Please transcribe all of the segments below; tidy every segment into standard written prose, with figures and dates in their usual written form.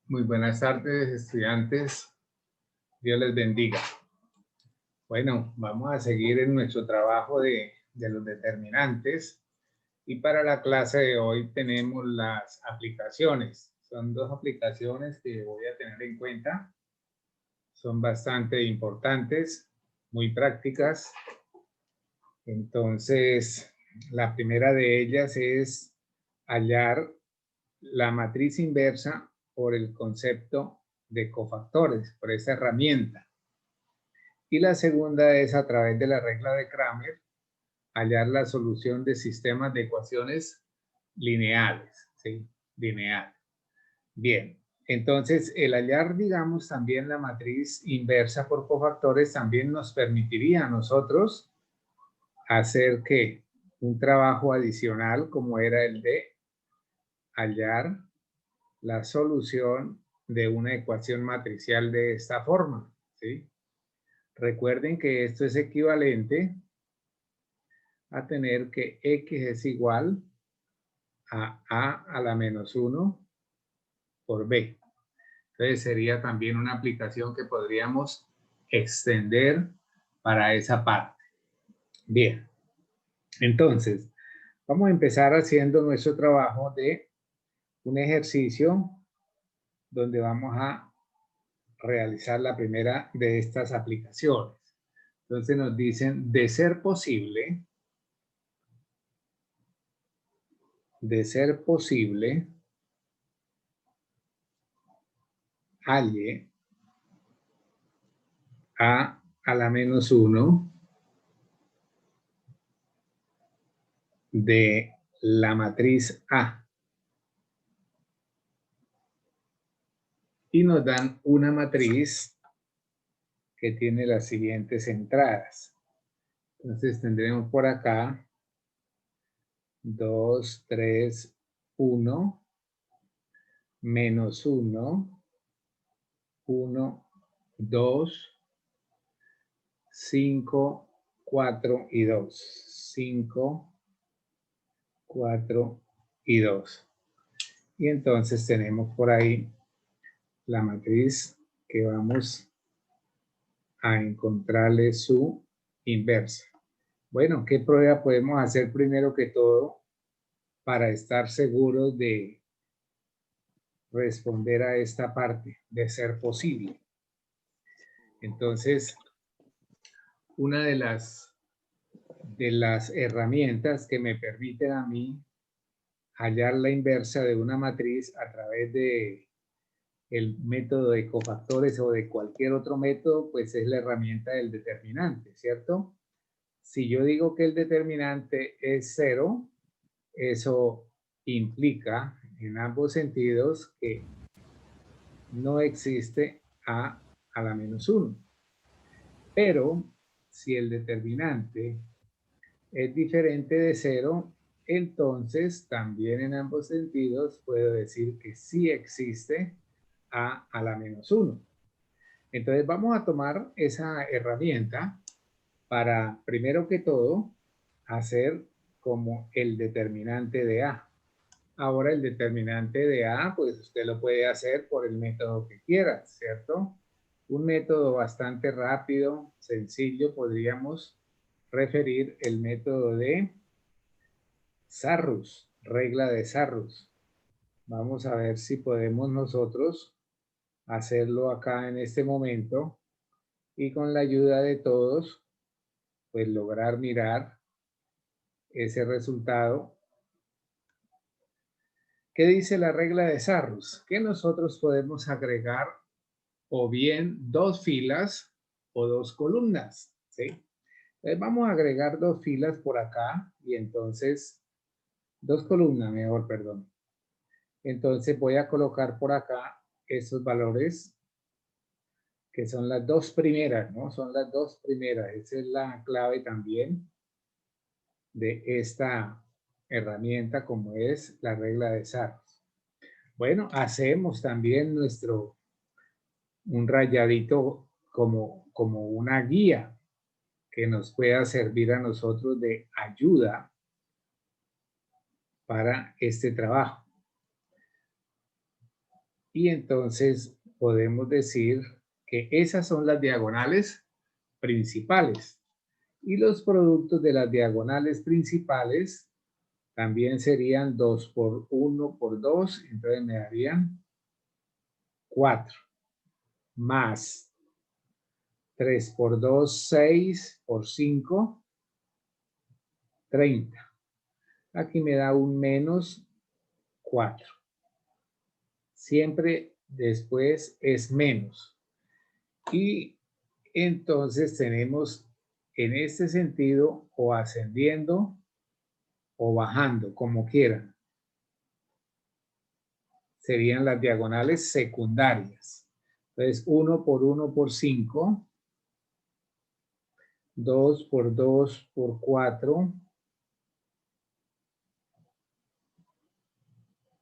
Muy buenas tardes, estudiantes. Dios les bendiga. Bueno, vamos a seguir en nuestro trabajo de los determinantes. Y para la clase de hoy tenemos las aplicaciones. Son dos aplicaciones que voy a tener en cuenta. Son bastante importantes, muy prácticas. Entonces, la primera de ellas es hallar la matriz inversa por el concepto de cofactores, por esa herramienta. Y la segunda es a través de la regla de Kramer, hallar la solución de sistemas de ecuaciones lineales, ¿sí? Lineal. Bien, entonces el hallar, digamos, también la matriz inversa por cofactores también nos permitiría a nosotros hacer que un trabajo adicional como era el de hallar la solución de una ecuación matricial de esta forma, ¿sí? Recuerden que esto es equivalente a tener que X es igual a la menos 1 por B. Entonces sería también una aplicación que podríamos extender para esa parte. Bien, entonces vamos a empezar haciendo nuestro trabajo de un ejercicio donde vamos a realizar la primera de estas aplicaciones. Entonces nos dicen, de ser posible, halle a la menos 1 de la matriz A. Y nos dan una matriz que tiene las siguientes entradas. Entonces tendremos por acá 2, 3, 1, menos 1, 1, 2, 5, 4 y 2. 5, 4 y 2. Y entonces tenemos por ahí la matriz que vamos a encontrarle su inversa. Bueno, ¿qué prueba podemos hacer primero que todo para estar seguros de responder a esta parte, de ser posible? Entonces, una de las herramientas que me permiten a mí hallar la inversa de una matriz a través de el método de cofactores o de cualquier otro método, pues es la herramienta del determinante, ¿cierto? Si yo digo que el determinante es 0, eso implica en ambos sentidos que no existe a la menos 1. Pero si el determinante es diferente de 0, entonces también en ambos sentidos puedo decir que sí existe a la menos 1. Entonces vamos a tomar esa herramienta para, primero que todo, hacer como el determinante de A. Ahora el determinante de A, pues usted lo puede hacer por el método que quiera, ¿cierto? Un método bastante rápido, sencillo, podríamos referir el método de Sarrus, regla de Sarrus. Vamos a ver si podemos nosotros hacerlo acá en este momento y con la ayuda de todos, pues lograr mirar ese resultado. ¿Qué dice la regla de Sarrus? Que nosotros podemos agregar o bien dos filas o dos columnas, ¿sí? Entonces vamos a agregar dos filas por acá y entonces, dos columnas mejor, perdón. Entonces voy a colocar por acá esos valores que son las dos primeras, ¿no? Son las dos primeras. Esa es la clave también de esta herramienta como es la regla de Sarrus. Bueno, hacemos también un rayadito como una guía que nos pueda servir a nosotros de ayuda para este trabajo. Y entonces podemos decir que esas son las diagonales principales. Y los productos de las diagonales principales también serían 2 por 1 por 2, entonces me darían 4, más 3 por 2, 6 por 5, 30. Aquí me da un menos 4. Siempre después es menos. Y entonces tenemos en este sentido o ascendiendo o bajando, como quieran. Serían las diagonales secundarias. Entonces, 1 por 1 por 5, 2 por 2 por 4,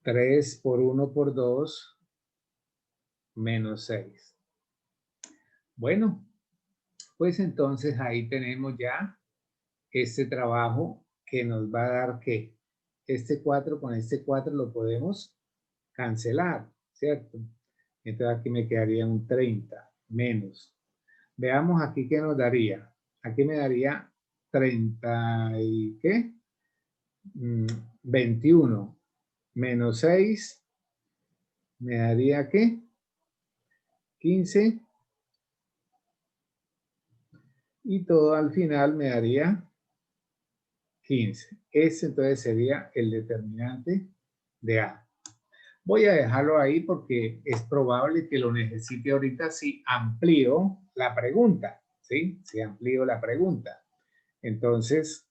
3 por 1 por 2, menos 6. Bueno, pues entonces ahí tenemos ya este trabajo que nos va a dar que este 4 con este 4 lo podemos cancelar, ¿cierto? Entonces aquí me quedaría un 30 menos. Veamos aquí qué nos daría. Aquí me daría 30 y ¿qué? 21 menos 6 me daría ¿qué? 15 y todo al final me daría 15. Ese entonces sería el determinante de A. Voy a dejarlo ahí porque es probable que lo necesite ahorita si amplío la pregunta, ¿sí? Si amplío la pregunta. Entonces,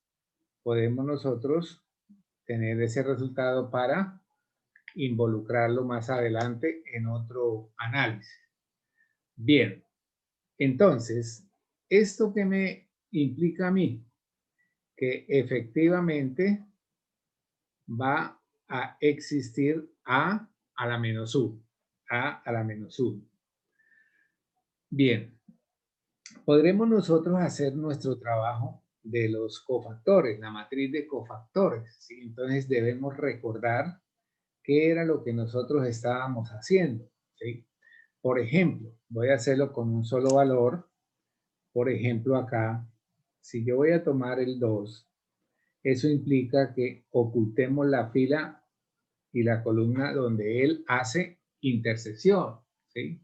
podemos nosotros tener ese resultado para involucrarlo más adelante en otro análisis. Bien, entonces, ¿esto qué me implica a mí? Que efectivamente va a existir a la menos 1. A la menos 1. Bien, podremos nosotros hacer nuestro trabajo de los cofactores, la matriz de cofactores, ¿sí? Entonces debemos recordar qué era lo que nosotros estábamos haciendo, ¿sí? Por ejemplo, voy a hacerlo con un solo valor. Por ejemplo, acá, si yo voy a tomar el 2, eso implica que ocultemos la fila y la columna donde él hace intersección, ¿sí?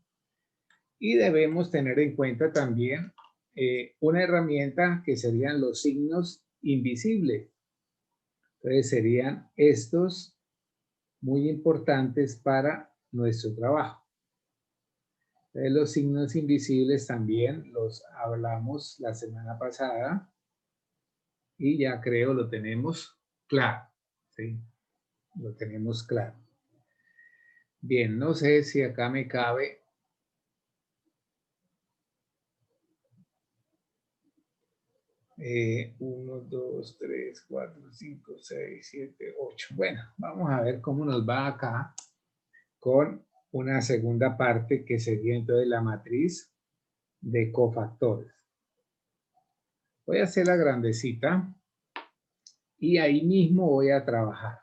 Y debemos tener en cuenta también una herramienta que serían los signos invisibles. Entonces serían estos muy importantes para nuestro trabajo. Entonces, los signos invisibles también los hablamos la semana pasada y ya creo lo tenemos claro, ¿sí? Lo tenemos claro. Bien, no sé si acá me cabe 1, 2, 3, 4, 5, 6, 7, 8. Bueno, vamos a ver cómo nos va acá con una segunda parte que sería entonces la matriz de cofactores. Voy a hacer la grandecita y ahí mismo voy a trabajar.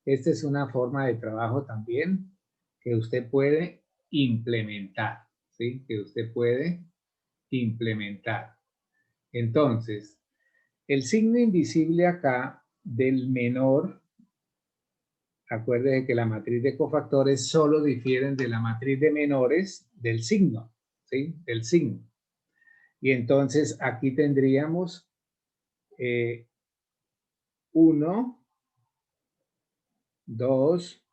Esta es una forma de trabajo también que usted puede implementar, ¿sí? Que usted puede implementar. Entonces, el signo invisible acá del menor, acuérdese que la matriz de cofactores solo difieren de la matriz de menores del signo, ¿sí? Del signo. Y entonces aquí tendríamos 1, 2,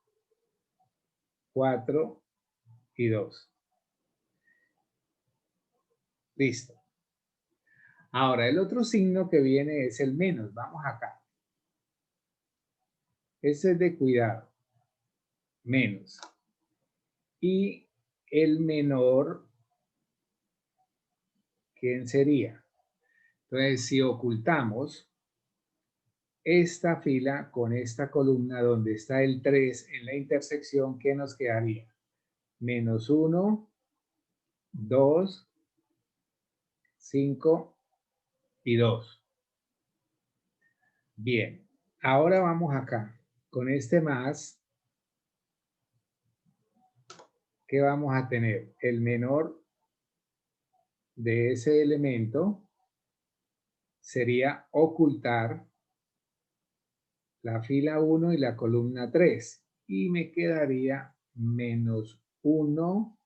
4 y 2. Listo. Ahora, el otro signo que viene es el menos. Vamos acá. Ese es de cuidado. Menos. Y el menor, ¿quién sería? Entonces, si ocultamos esta fila con esta columna donde está el 3 en la intersección, ¿qué nos quedaría? Menos 1, 2, 5 y 2. Bien, ahora vamos acá. Con este más, ¿qué vamos a tener? El menor de ese elemento sería ocultar la fila 1 y la columna 3. Y me quedaría menos 1,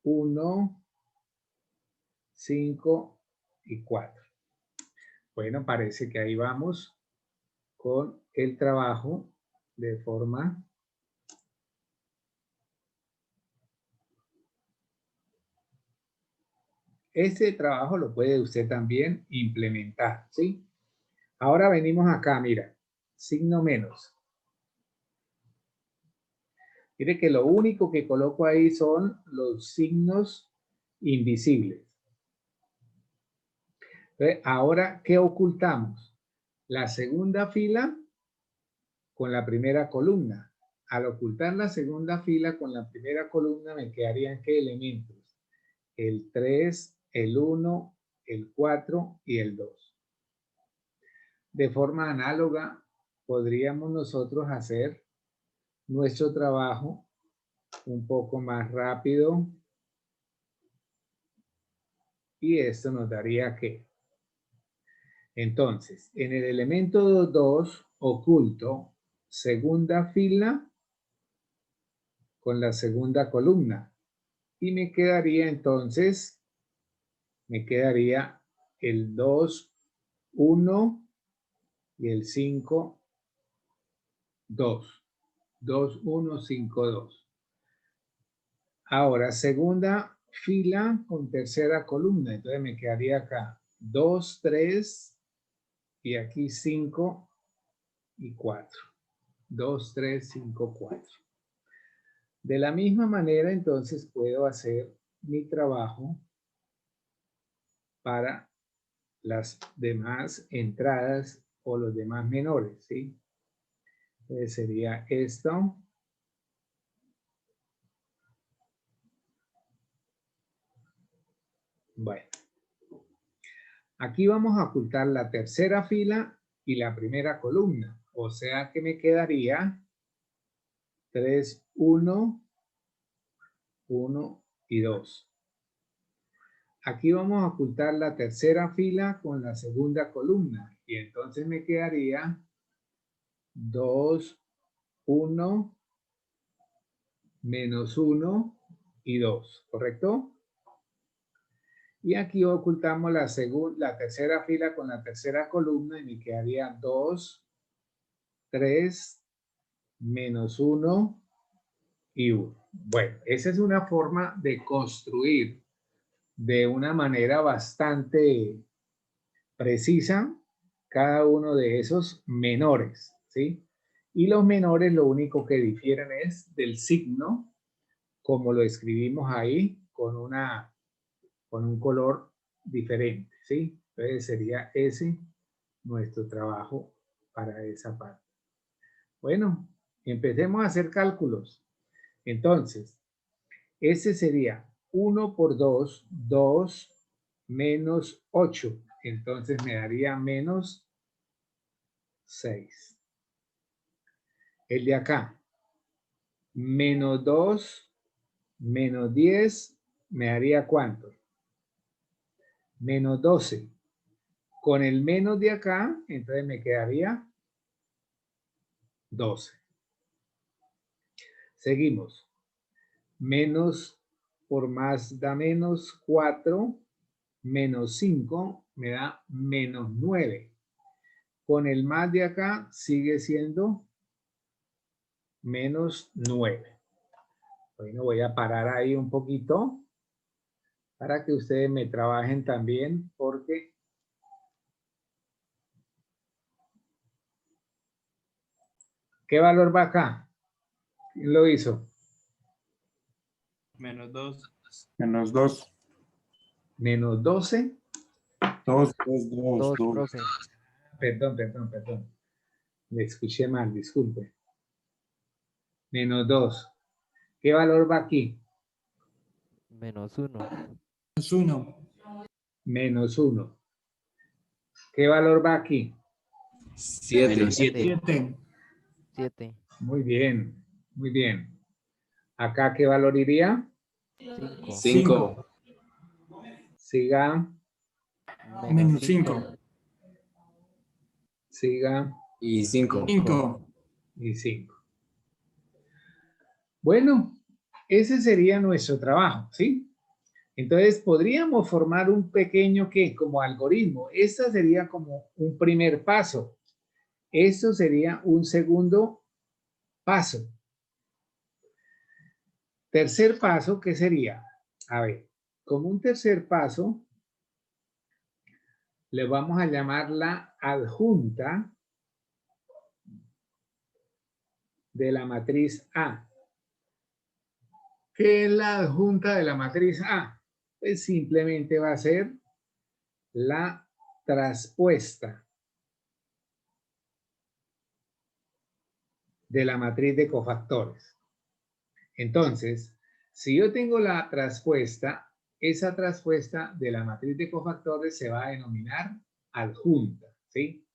1, 5 y 4. Bueno, parece que ahí vamos con el trabajo de forma este trabajo lo puede usted también implementar, ¿sí? Ahora venimos acá, mira, signo menos. Mire que lo único que coloco ahí son los signos invisibles. Entonces, ahora, ¿qué ocultamos? La segunda fila con la primera columna. Al ocultar la segunda fila con la primera columna me quedarían ¿qué elementos? El 3, el 1, el 4 y el 2. De forma análoga, podríamos nosotros hacer nuestro trabajo un poco más rápido y esto nos daría ¿qué? Entonces, en el elemento 2 oculto segunda fila con la segunda columna y me quedaría entonces, el 2, 1 y el 5, 2. 2, 1, 5, 2. Ahora, segunda fila con tercera columna. Entonces me quedaría acá 2, 3 y aquí 5 y 4. 2, 3, 5, 4. De la misma manera, entonces puedo hacer mi trabajo para las demás entradas o los demás menores, ¿sí? Entonces sería esto. Bueno, aquí vamos a ocultar la tercera fila y la primera columna. O sea que me quedaría 3, 1, 1 y 2. Aquí vamos a ocultar la tercera fila con la segunda columna. Y entonces me quedaría 2, 1, menos 1 y 2. ¿Correcto? Y aquí ocultamos la tercera fila con la tercera columna y me quedaría 2, 3, menos 1 y 1. Bueno, esa es una forma de construir de una manera bastante precisa cada uno de esos menores, ¿sí? Y los menores lo único que difieren es del signo, como lo escribimos ahí, con un color diferente, ¿sí? Entonces sería ese nuestro trabajo para esa parte. Bueno, empecemos a hacer cálculos. Entonces, ese sería 1 por 2, 2 menos 8. Entonces me daría menos 6. El de acá, menos 2, menos 10, me daría ¿cuánto? Menos 12. Con el menos de acá, entonces me quedaría 12. Seguimos. Menos por más da menos 4, menos 5 me da menos 9. Con el más de acá sigue siendo menos 9. Bueno, voy a parar ahí un poquito para que ustedes me trabajen también porque ¿qué valor va acá? ¿Quién lo hizo? Menos 2. Menos 2. Menos 12. 2, 2, 2. profe. Perdón. Le escuché mal, disculpe. Menos 2. ¿Qué valor va aquí? Menos 1. Menos 1. Menos 1. ¿Qué valor va aquí? 7. Menos 7. 7. 7. Muy bien, muy bien. Acá, ¿qué valor iría? 5. 5. Siga, Menos 5. siga Y 5. 5. y 5. Bueno, ese sería nuestro trabajo, ¿sí? Entonces, podríamos formar un pequeño, ¿qué? Como algoritmo. Esta sería como un primer paso. Esto sería un segundo paso. Tercer paso, ¿qué sería? A ver, como un tercer paso, le vamos a llamar la adjunta de la matriz A. ¿Qué es la adjunta de la matriz A? Pues simplemente va a ser la traspuesta de la matriz de cofactores. Entonces, si yo tengo la traspuesta, esa traspuesta de la matriz de cofactores se va a denominar adjunta, ¿sí?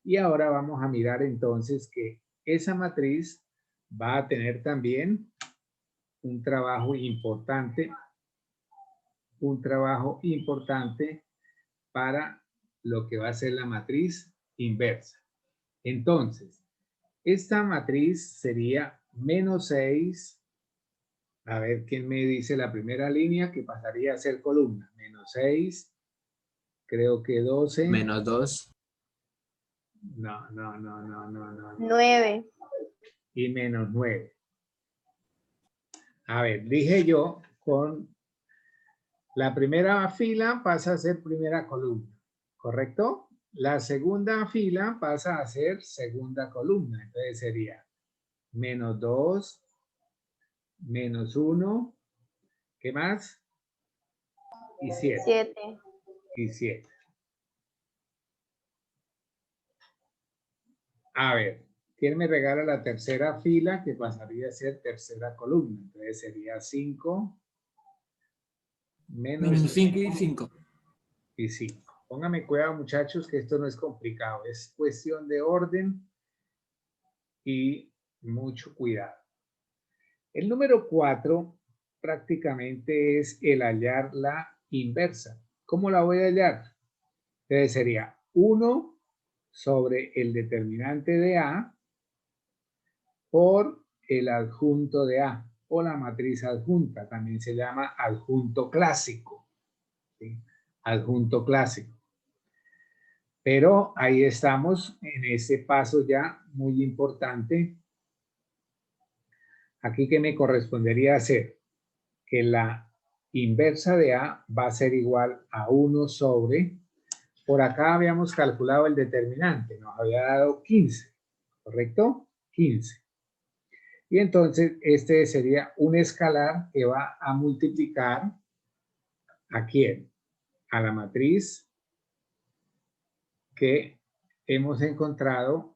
Y ahora vamos a mirar entonces que esa matriz va a tener también un trabajo importante para lo que va a ser la matriz inversa. Entonces, esta matriz sería menos 6. A ver, ¿quién me dice la primera línea que pasaría a ser columna? Menos 6, creo que 12. Menos 2. No. 9. Y menos 9. A ver, dije yo, con la primera fila pasa a ser primera columna, ¿correcto? La segunda fila pasa a ser segunda columna. Entonces sería menos 2, menos 1, ¿qué más? Y 7. 7. Y 7. A ver, ¿quién me regala la tercera fila que pasaría a ser tercera columna? Entonces sería 5 Menos menos 5 y 5. y 5. Pónganme cuidado, muchachos, que esto no es complicado. Es cuestión de orden y mucho cuidado. El número 4 prácticamente es el hallar la inversa. ¿Cómo la voy a hallar? Entonces sería 1 sobre el determinante de A por el adjunto de A o la matriz adjunta. También se llama adjunto clásico. ¿Sí? Adjunto clásico. Pero ahí estamos en ese paso ya muy importante. Aquí, ¿qué me correspondería hacer? Que la inversa de A va a ser igual a 1 sobre, por acá habíamos calculado el determinante, nos había dado 15, ¿correcto? 15. Y entonces este sería un escalar que va a multiplicar ¿a quién? A la matriz que hemos encontrado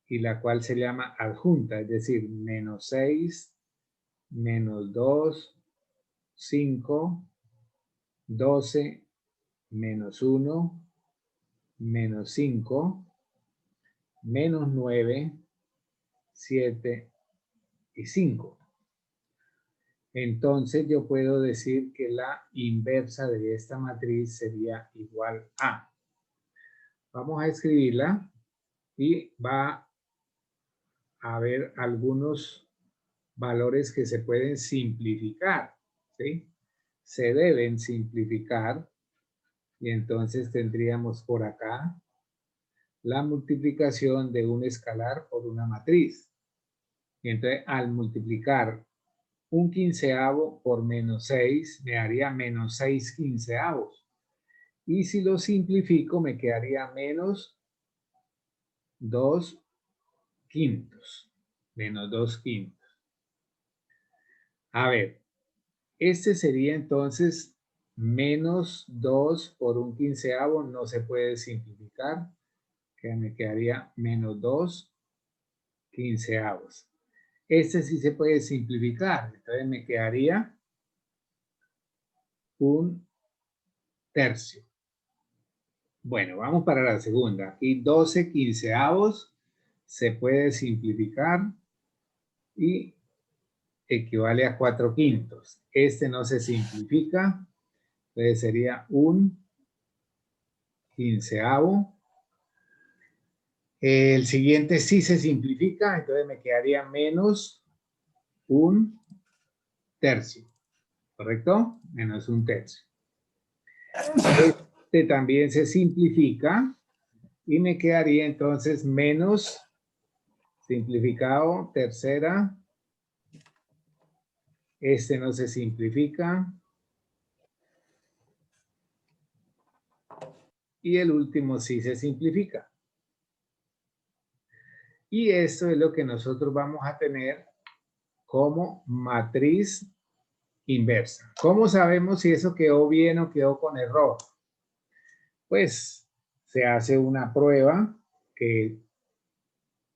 y la cual se llama adjunta, es decir, menos 6, menos 2, 5, 12, menos 1, menos 5, menos 9, 7 y 5. Entonces yo puedo decir que la inversa de esta matriz sería igual a. Vamos a escribirla y va a haber algunos valores que se pueden simplificar, ¿sí? Se deben simplificar y entonces tendríamos por acá la multiplicación de un escalar por una matriz. Y entonces al multiplicar un quinceavo por menos 6 me haría menos 6 quinceavos. Y si lo simplifico me quedaría menos 2 quintos. Menos 2 quintos. A ver, este sería entonces menos 2 por un quinceavo, no se puede simplificar, que me quedaría menos 2 quinceavos. Este sí se puede simplificar, entonces me quedaría un tercio. Bueno, vamos para la segunda. Aquí 12 quinceavos se puede simplificar y equivale a 4/5. Este no se simplifica, entonces sería 1/15. El siguiente sí se simplifica, entonces me quedaría menos 1/3, ¿correcto? Menos 1/3. Este también se simplifica y me quedaría entonces menos, simplificado, tercera. Este no se simplifica. Y el último sí se simplifica. Y esto es lo que nosotros vamos a tener como matriz inversa. ¿Cómo sabemos si eso quedó bien o quedó con error? Pues se hace una prueba que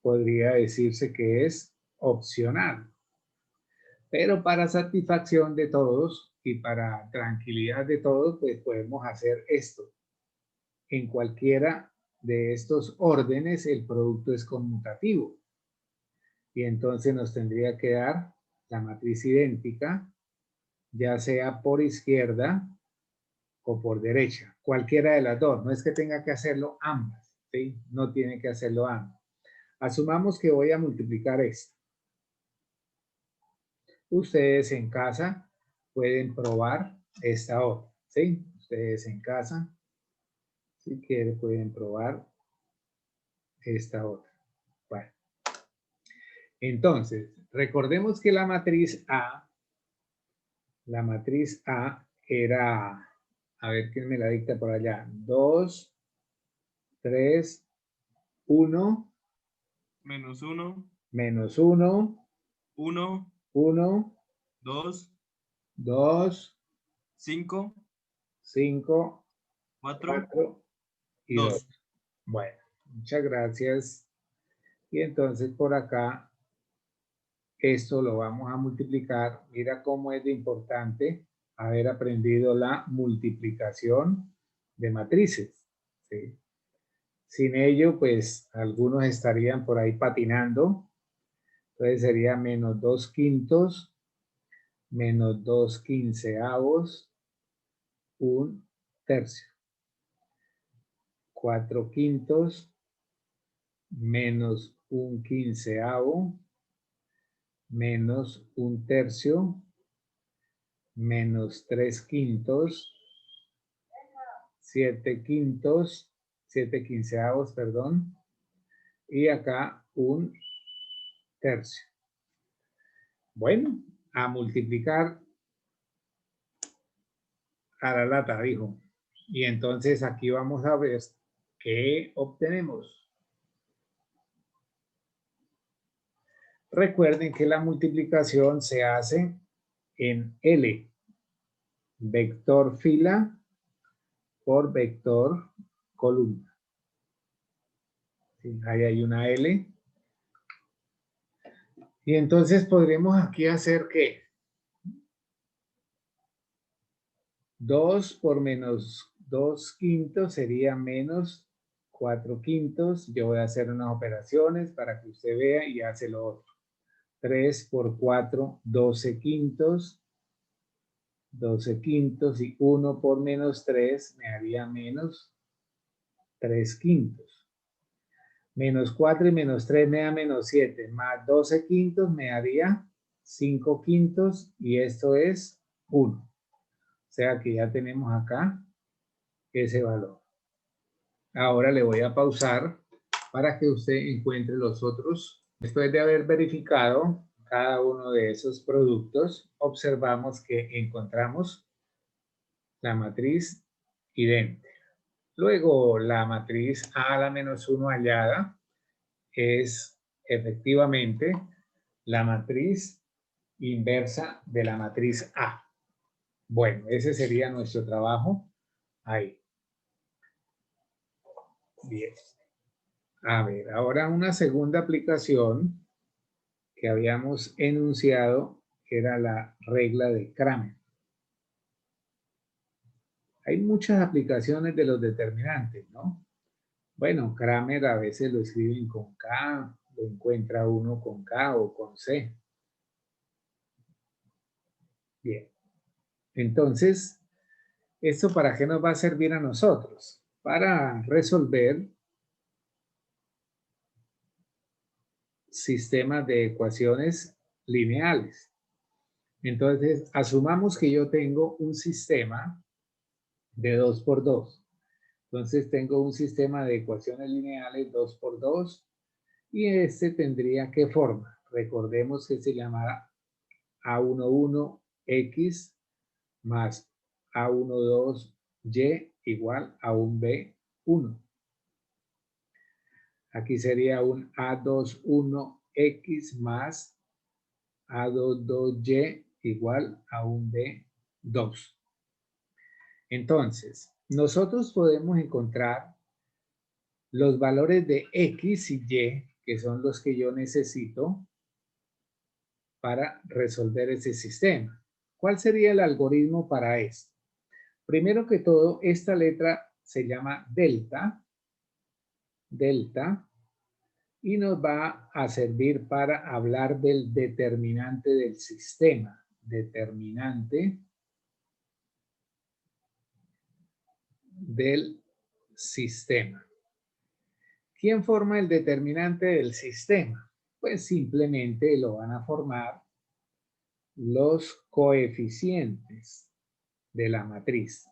podría decirse que es opcional. Pero para satisfacción de todos y para tranquilidad de todos, pues podemos hacer esto. En cualquiera de estos órdenes, el producto es conmutativo. Y entonces nos tendría que dar la matriz idéntica, ya sea por izquierda o por derecha. Cualquiera de las dos. No es que tenga que hacerlo ambas, ¿sí? No tiene que hacerlo ambas. Asumamos que voy a multiplicar esto. Ustedes en casa pueden probar esta otra, ¿sí? Ustedes en casa, si quieren, pueden probar esta otra. Bueno. Entonces, recordemos que la matriz A era, a ver quién me la dicta por allá, 2, 3, 1, Menos 1, menos 1, 1, 1, 2, 2, 5, 5, 4, 4 y 2. 2. Bueno, muchas gracias. Y entonces por acá, esto lo vamos a multiplicar. Mira cómo es de importante haber aprendido la multiplicación de matrices, ¿sí? Sin ello, pues, algunos estarían por ahí patinando. Entonces sería menos 2/5, menos 2/15, 1/3. 4/5, menos 1/15, menos 1/3, menos 3/5, 7/5, 7/15, perdón. Y acá 1/3. Bueno, a multiplicar a la lata, dijo. Y entonces aquí vamos a ver qué obtenemos. Recuerden que la multiplicación se hace en L. Vector fila por vector columna. ¿Sí? Ahí hay una L. Y entonces podremos aquí hacer ¿qué? 2 por menos 2/5 sería menos 4/5. Yo voy a hacer unas operaciones para que usted vea y hace lo otro. 3 por 4, 12/5. 12/5 y 1 por menos 3 me haría menos 3/5. Menos 4 y menos 3 me da menos 7. Más 12/5 me daría 5/5 y esto es 1. O sea que ya tenemos acá ese valor. Ahora le voy a pausar para que usted encuentre los otros. Después de haber verificado cada uno de esos productos, observamos que encontramos la matriz idéntica. Luego, la matriz A a la menos 1 hallada es efectivamente la matriz inversa de la matriz A. Bueno, ese sería nuestro trabajo ahí. Bien. A ver, ahora una segunda aplicación que habíamos enunciado era la regla de Kramer. Hay muchas aplicaciones de los determinantes, ¿no? Bueno, Kramer a veces lo escriben con K, lo encuentra uno con K o con C. Bien. Entonces, ¿esto para qué nos va a servir a nosotros? Para resolver sistemas de ecuaciones lineales. Entonces, asumamos que yo tengo un sistema de 2 por 2. Entonces, tengo un sistema de ecuaciones lineales 2 por 2 y este tendría ¿qué forma? Recordemos que se llama A11X más A12Y igual a un B1. Aquí sería un A21X más A22Y igual a un B2. Entonces, nosotros podemos encontrar los valores de X y Y, que son los que yo necesito para resolver ese sistema. ¿Cuál sería el algoritmo para esto? Primero que todo, esta letra se llama delta, y nos va a servir para hablar del determinante del sistema. Determinante del sistema. ¿Quién forma el determinante del sistema? Pues simplemente lo van a formar los coeficientes de la matriz.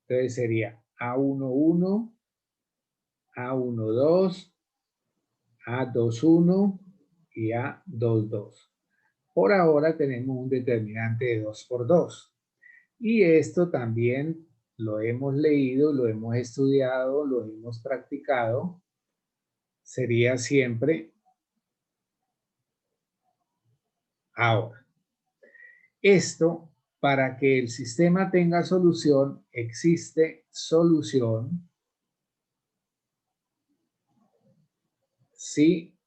Entonces sería A11, A12, A21 y A22. Por ahora tenemos un determinante de 2 por 2. Y esto también lo hemos leído, lo hemos estudiado, lo hemos practicado. Sería siempre ahora. Esto, para que el sistema tenga solución, existe solución si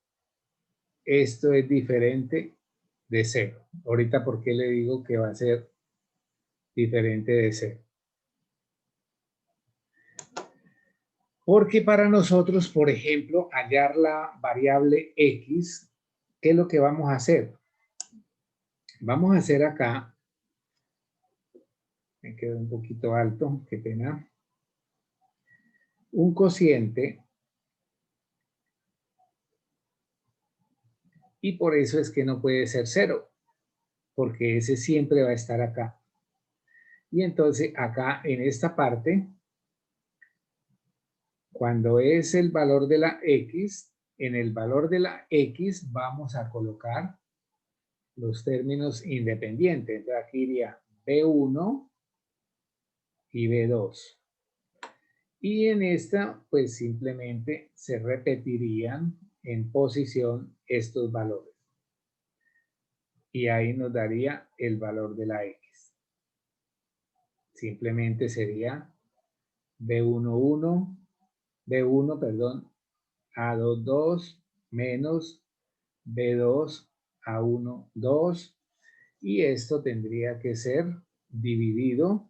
esto es diferente de 0. Ahorita, ¿por qué le digo que va a ser diferente de 0? Porque para nosotros, por ejemplo, hallar la variable X, ¿qué es lo que vamos a hacer? Vamos a hacer acá, me quedó un poquito alto, qué pena, un cociente, y por eso es que no puede ser 0, porque ese siempre va a estar acá. Y entonces acá en esta parte, cuando es el valor de la X, en el valor de la X vamos a colocar los términos independientes. Entonces aquí iría B1 y B2. Y en esta, pues simplemente se repetirían en posición estos valores. Y ahí nos daría el valor de la X. Simplemente sería B11, B1, perdón, A22 menos B2, A1, 2. Y esto tendría que ser dividido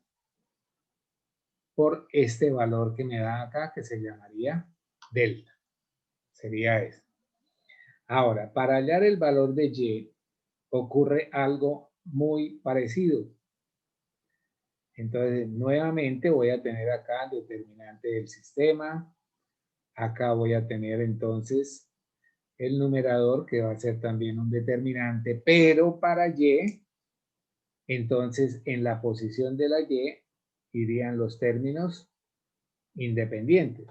por este valor que me da acá, que se llamaría delta. Sería eso. Ahora, para hallar el valor de Y, ocurre algo muy parecido. Entonces, nuevamente voy a tener acá el determinante del sistema. Acá voy a tener entonces el numerador, que va a ser también un determinante, pero para Y, entonces en la posición de la Y irían los términos independientes.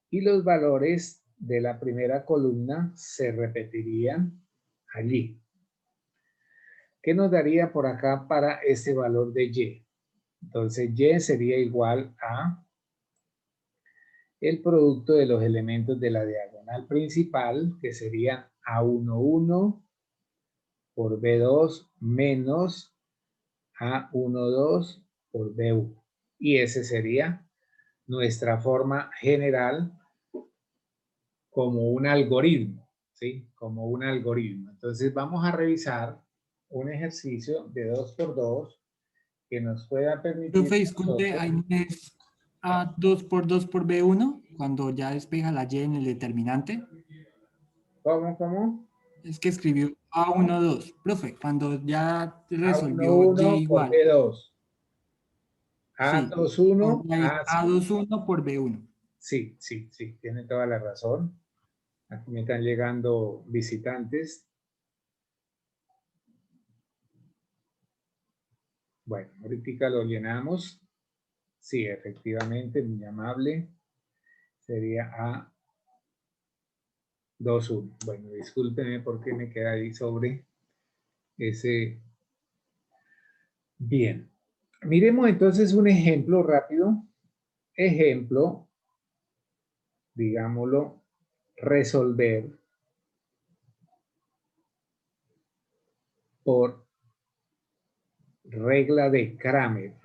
Y los valores de la primera columna se repetirían allí. ¿Qué nos daría por acá para este valor de Y? Entonces Y sería igual a el producto de los elementos de la diagonal principal, que serían A11 por B2 menos A12 por B1. Y ese sería nuestra forma general como un algoritmo, ¿sí? Como un algoritmo. Entonces vamos a revisar un ejercicio de 2 por 2 que nos pueda permitir... Profe, disculpe, ahí no es A2 por 2 por B1, cuando ya despeja la Y en el determinante. ¿Cómo? Es que escribió A12. Profe, cuando ya resolvió A11 Y por igual. B2. Sí. A21, A21 por B1. sí, sí, sí, tiene toda la razón. Aquí me están llegando visitantes. Bueno, ahorita lo llenamos. Sí, efectivamente, muy amable. Sería A21. Bueno, discúlpeme porque me queda ahí sobre ese. Bien. Miremos entonces un ejemplo rápido. Ejemplo, digámoslo, resolver por regla de Kramer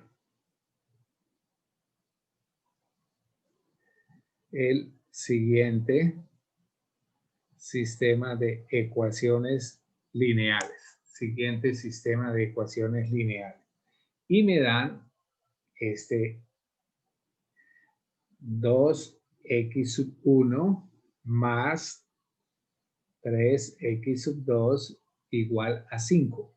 el siguiente sistema de ecuaciones lineales. Siguiente sistema de ecuaciones lineales. Y me dan 2x1 más 3x2 igual a 5.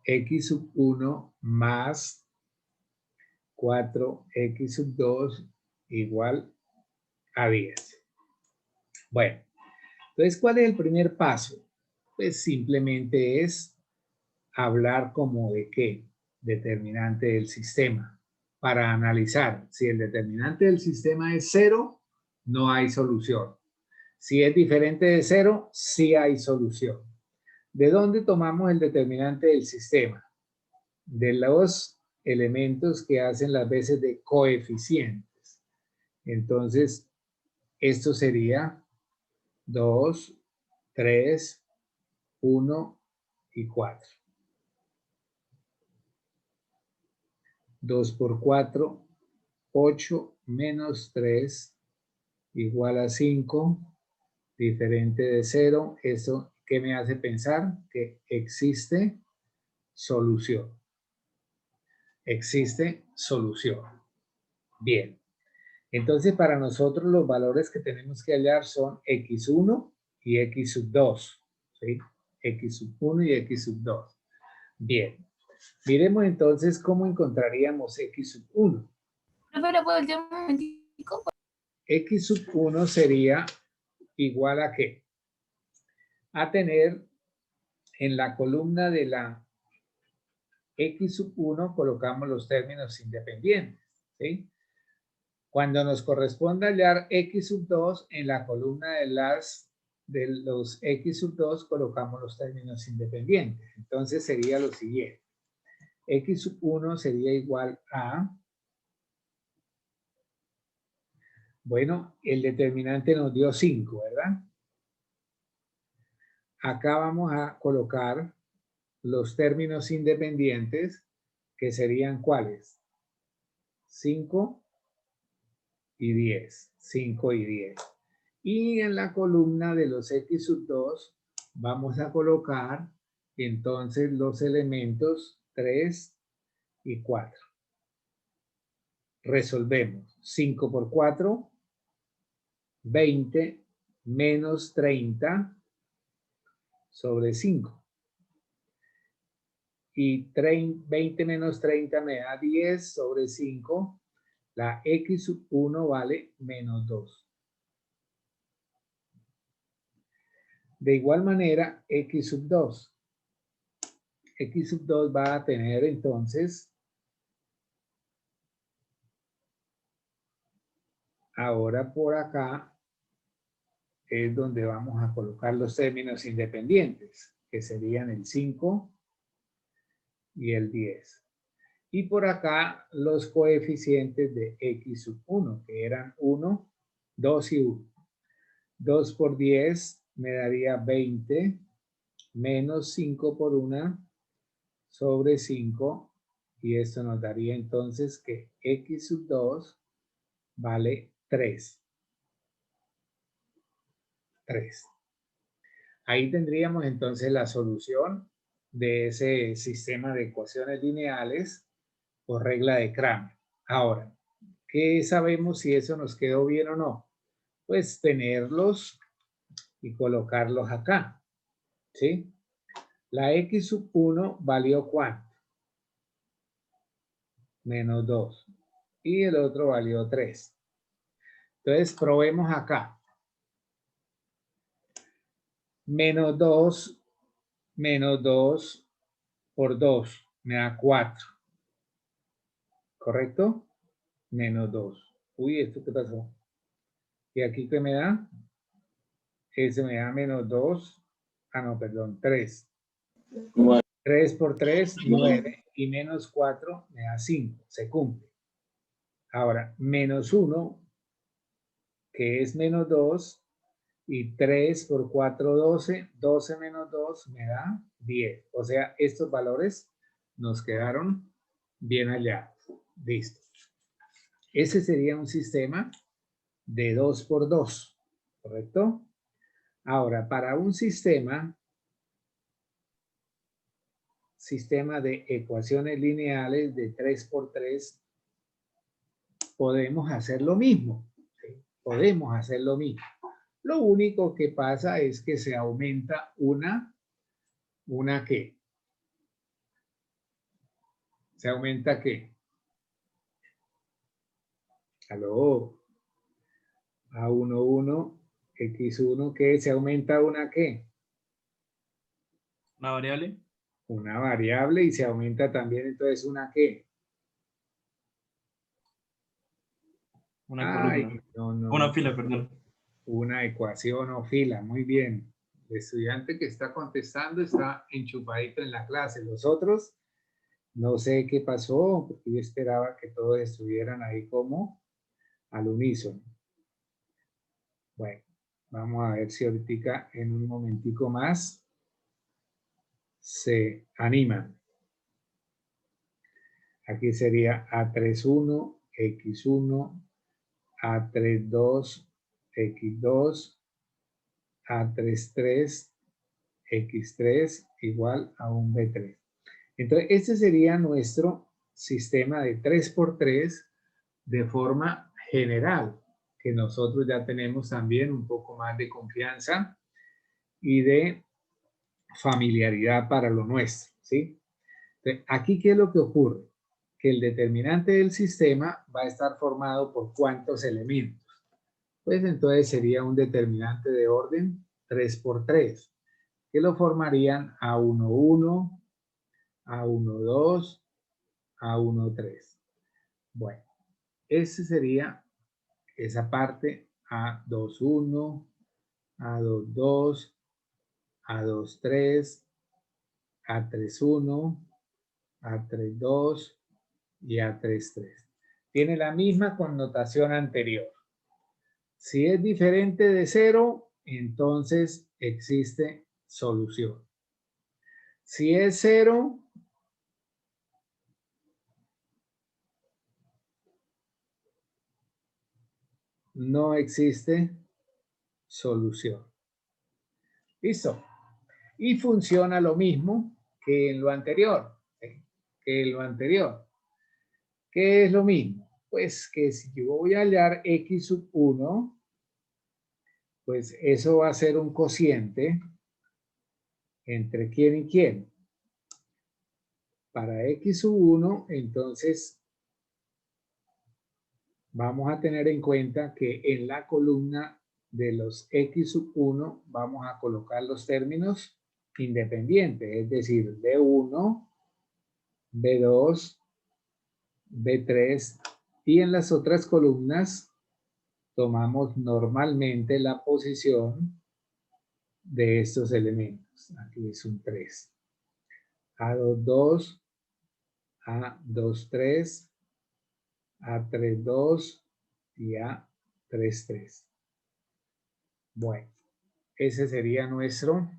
x1 más 4x2 igual a 10. Bueno, entonces, ¿cuál es el primer paso? Pues simplemente es hablar como de qué, determinante del sistema, para analizar. Si el determinante del sistema es 0, no hay solución. Si es diferente de 0, sí hay solución. ¿De dónde tomamos el determinante del sistema? De los elementos que hacen las veces de coeficientes. Entonces, esto sería 2, 3, 1 y 4. 2 por 4, 8 menos 3 igual a 5, diferente de 0. ¿Eso qué me hace pensar? Que existe solución. Existe solución. Bien. Entonces, para nosotros los valores que tenemos que hallar son x1 y x2. ¿Sí? x1 y x2. Bien. Miremos entonces cómo encontraríamos x1. Pero puedo decir un momentico. x1 sería igual a ¿qué? A tener en la columna de la x1 colocamos los términos independientes. ¿Sí? Cuando nos corresponde hallar x2 en la columna de los x2 colocamos los términos independientes. Entonces sería lo siguiente. x1 sería igual a, bueno, el determinante nos dio 5, ¿verdad? Acá vamos a colocar los términos independientes, que serían ¿cuáles? 5 y 10. 5 y 10. Y en la columna de los x2 vamos a colocar entonces los elementos 3 y 4. Resolvemos. 5 por 4, 20 menos 30 sobre 5. Y 20 menos 30 me da 10 sobre 5. La x1 vale menos 2. De igual manera, x2. x2 va a tener entonces, ahora por acá es donde vamos a colocar los términos independientes, que serían el 5 y el 10. Y por acá los coeficientes de x1, que eran 1, 2 y 1. 2 por 10 me daría 20, menos 5 por 1 sobre 5, y esto nos daría entonces que x2 vale 3. 3. Ahí tendríamos entonces la solución de ese sistema de ecuaciones lineales por regla de Kramer. Ahora, ¿qué sabemos si eso nos quedó bien o no? Pues tenerlos y colocarlos acá, ¿sí? La x sub 1 valió ¿cuánto? Menos 2. Y el otro valió 3. Entonces, probemos acá. Menos 2 por 2 me da 4. ¿Correcto? Menos 2. Uy, ¿esto qué pasó? ¿Y aquí qué me da? Ese me da menos 2. Ah, no, perdón, 3. 3 por 3, 9. Y menos 4 me da 5. Se cumple. Ahora, menos 1, que es menos 2. Y 3 por 4, 12. 12 menos 2 me da 10. O sea, estos valores nos quedaron bien hallados. Listo. Ese sería un sistema de 2 por 2. ¿Correcto? Ahora, para un sistema de ecuaciones lineales de 3 por 3, podemos hacer lo mismo. ¿Sí? Podemos hacer lo mismo. Lo único que pasa es que se aumenta ¿una qué? ¿Se aumenta qué? ¿Aló? A11, X1, ¿qué? ¿Se aumenta una qué? ¿Una variable? Una variable, y se aumenta también entonces una qué. Una Ay, columna. no. Una fila, perdón. Una ecuación o fila, muy bien. El estudiante que está contestando está enchupadito en la clase. Los otros, no sé qué pasó, porque yo esperaba que todos estuvieran ahí como al unísono. Bueno, vamos a ver si ahorita en un momentico más se animan. Aquí sería A31, X1, A32, X2, A33, X3 igual a un B3. Entonces, este sería nuestro sistema de 3 por 3 de forma general, que nosotros ya tenemos también un poco más de confianza y de familiaridad para lo nuestro, ¿sí? Entonces, aquí, ¿qué es lo que ocurre? Que el determinante del sistema va a estar formado por ¿cuántos elementos? Pues entonces sería un determinante de orden 3 por 3, que lo formarían A11, A12, A13. Bueno, ese sería esa parte A21, A22, A23, A31, A32 y A33. Tiene la misma connotación anterior. Si es diferente de 0, entonces existe solución. Si es 0, no existe solución. ¿Listo? Y funciona lo mismo que en lo anterior. ¿Qué es lo mismo? Pues que si yo voy a hallar x sub 1, pues eso va a ser un cociente entre quién y quién. Para x sub 1, entonces vamos a tener en cuenta que en la columna de los x sub 1 vamos a colocar los términos independientes, es decir, B1, B2, B3, y en las otras columnas tomamos normalmente la posición de estos elementos. Aquí es un 3. A22, A23, A32 y A33. Bueno, ese sería nuestro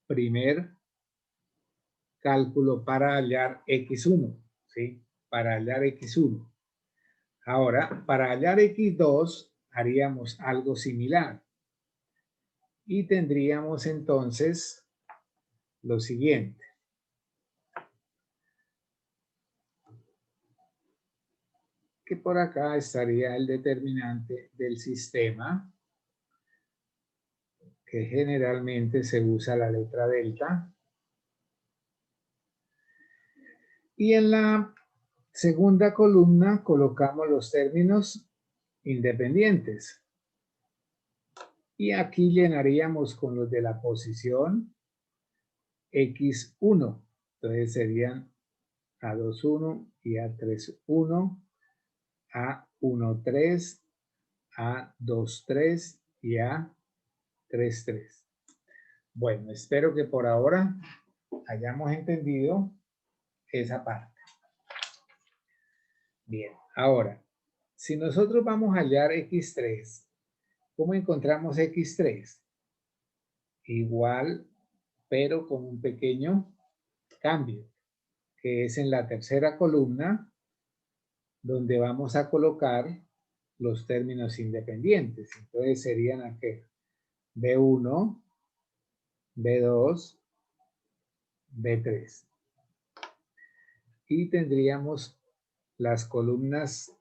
primer cálculo para hallar X1, ¿sí? Para hallar X1. Ahora, para hallar X2 haríamos algo similar. Y tendríamos entonces lo siguiente. Que por acá estaría el determinante del sistema que generalmente se usa la letra delta. Y en la segunda columna colocamos los términos independientes. Y aquí llenaríamos con los de la posición X1. Entonces serían A21 y A31, A13, A23 y A33. Bueno, espero que por ahora hayamos entendido esa parte. Bien, ahora, si nosotros vamos a hallar X3, ¿cómo encontramos X3? Igual, pero con un pequeño cambio, que es en la tercera columna, donde vamos a colocar los términos independientes. Entonces serían aquí B1, B2, B3. Y tendríamos las columnas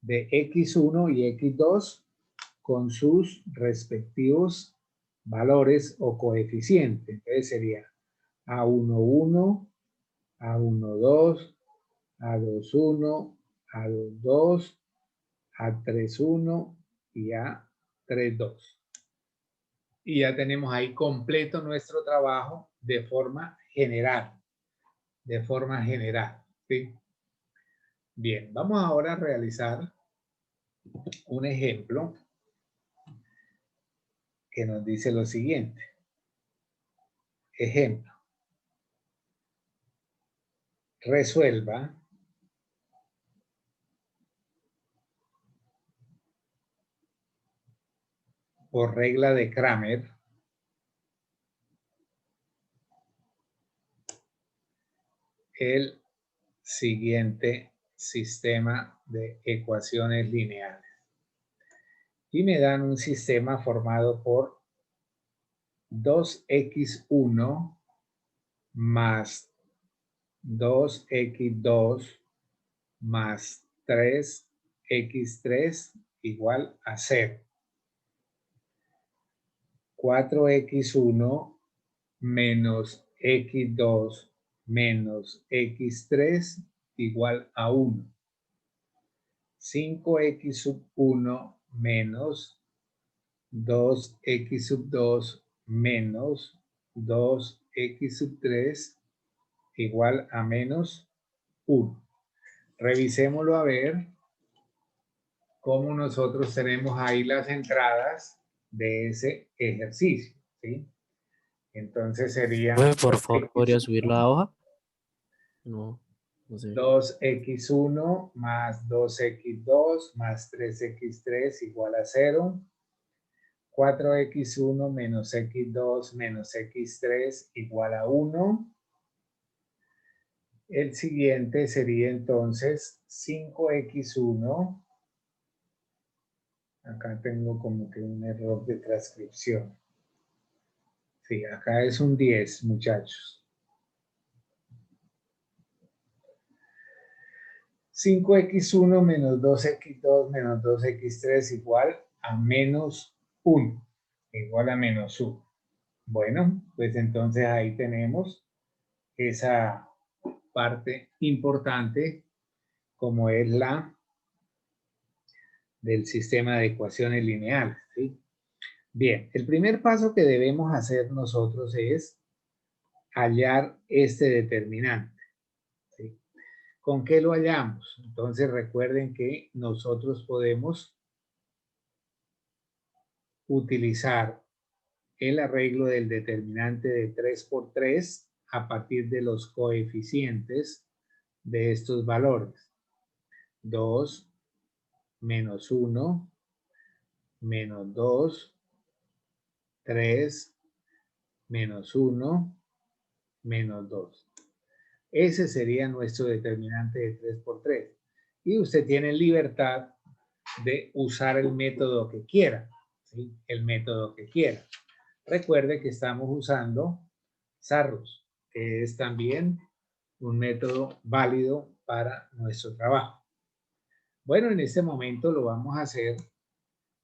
de X1 y X2 con sus respectivos valores o coeficientes. Entonces sería A11, A12, A21, A22, A31 y A32. Y ya tenemos ahí completo nuestro trabajo de forma general. De forma general, ¿sí? Bien, vamos ahora a realizar un ejemplo que nos dice lo siguiente. Ejemplo. Resuelva por regla de Kramer el siguiente sistema de ecuaciones lineales. Y me dan un sistema formado por 2x1 más 2x2 más 3x3 igual a 0. 4x1 menos x2 menos x3 igual a 1. 5x sub 1 menos 2x sub 2 menos 2x sub 3 igual a menos 1. Revisémoslo a ver cómo nosotros tenemos ahí las entradas de ese ejercicio, ¿sí? Entonces sería... Por favor, ¿podría subir la hoja? No, no sé. 2x1 más 2x2 más 3x3 igual a 0. 4x1 menos x2 menos x3 igual a 1. El siguiente sería entonces 5x1. Acá tengo como que un error de transcripción. Sí, acá es un 10, muchachos. 5x1 menos 2x2 menos 2x3 igual a menos 1. Igual a menos 1. Bueno, pues entonces ahí tenemos esa parte importante como es la del sistema de ecuaciones lineales, ¿sí? Bien, el primer paso que debemos hacer nosotros es hallar este determinante, ¿sí? ¿Con qué lo hallamos? Entonces recuerden que nosotros podemos utilizar el arreglo del determinante de 3 por 3 a partir de los coeficientes de estos valores. 2 menos 1 menos 2, 3 menos 1 menos 2. Ese sería nuestro determinante de 3 por 3. Y usted tiene libertad de usar el método que quiera, ¿sí? El método que quiera. Recuerde que estamos usando Sarrus, que es también un método válido para nuestro trabajo. Bueno, en este momento lo vamos a hacer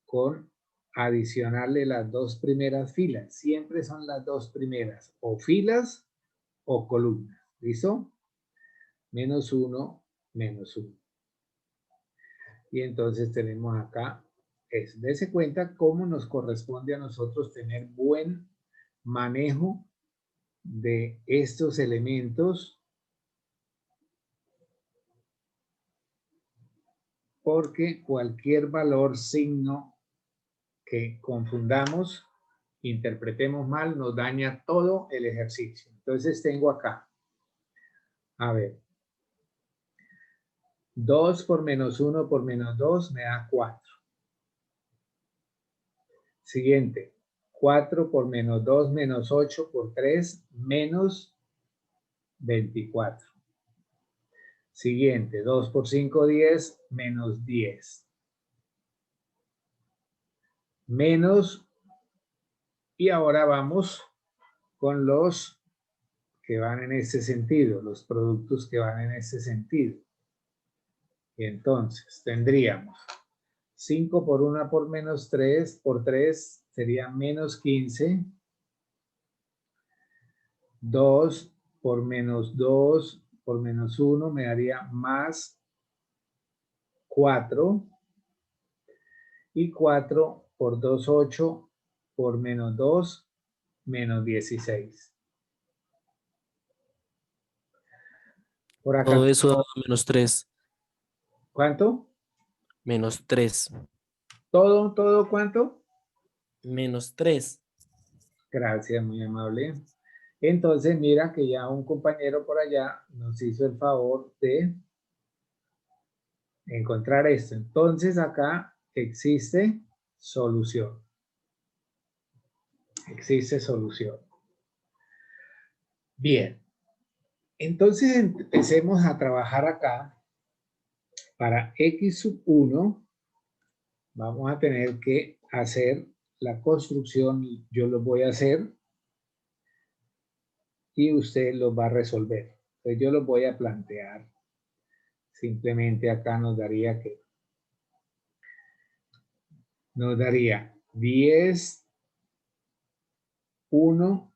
con adicionarle las dos primeras filas. Siempre son las dos primeras, o filas o columnas. ¿Listo? Menos 1, menos 1. Y entonces tenemos acá eso. Dese cuenta cómo nos corresponde a nosotros tener buen manejo de estos elementos, porque cualquier valor, signo que confundamos, interpretemos mal, nos daña todo el ejercicio. Entonces tengo acá, a ver, 2 por menos 1 por menos 2 me da 4. Siguiente, 4 por menos 2 menos 8 por 3 menos 24. Siguiente, 2 por 5, 10 menos 10. Menos, y ahora vamos con los que van en ese sentido, los productos que van en ese sentido. Y entonces tendríamos 5 por 1 por menos 3 por 3 sería menos 15. 2 por menos 2 por menos 1 me daría más 4. Y 4 por 2, 8 por menos 2, menos 16. Por acá. Todo eso da menos 3. ¿Cuánto? Menos 3. ¿Todo cuánto? Menos 3. Gracias, muy amable. Entonces, mira que ya un compañero por allá nos hizo el favor de encontrar esto. Entonces, acá existe solución. Existe solución. Bien. Entonces, empecemos a trabajar acá. Para x sub 1, vamos a tener que hacer la construcción. Yo lo voy a hacer y usted lo va a resolver. Entonces yo lo voy a plantear. Simplemente acá nos daría 10, 1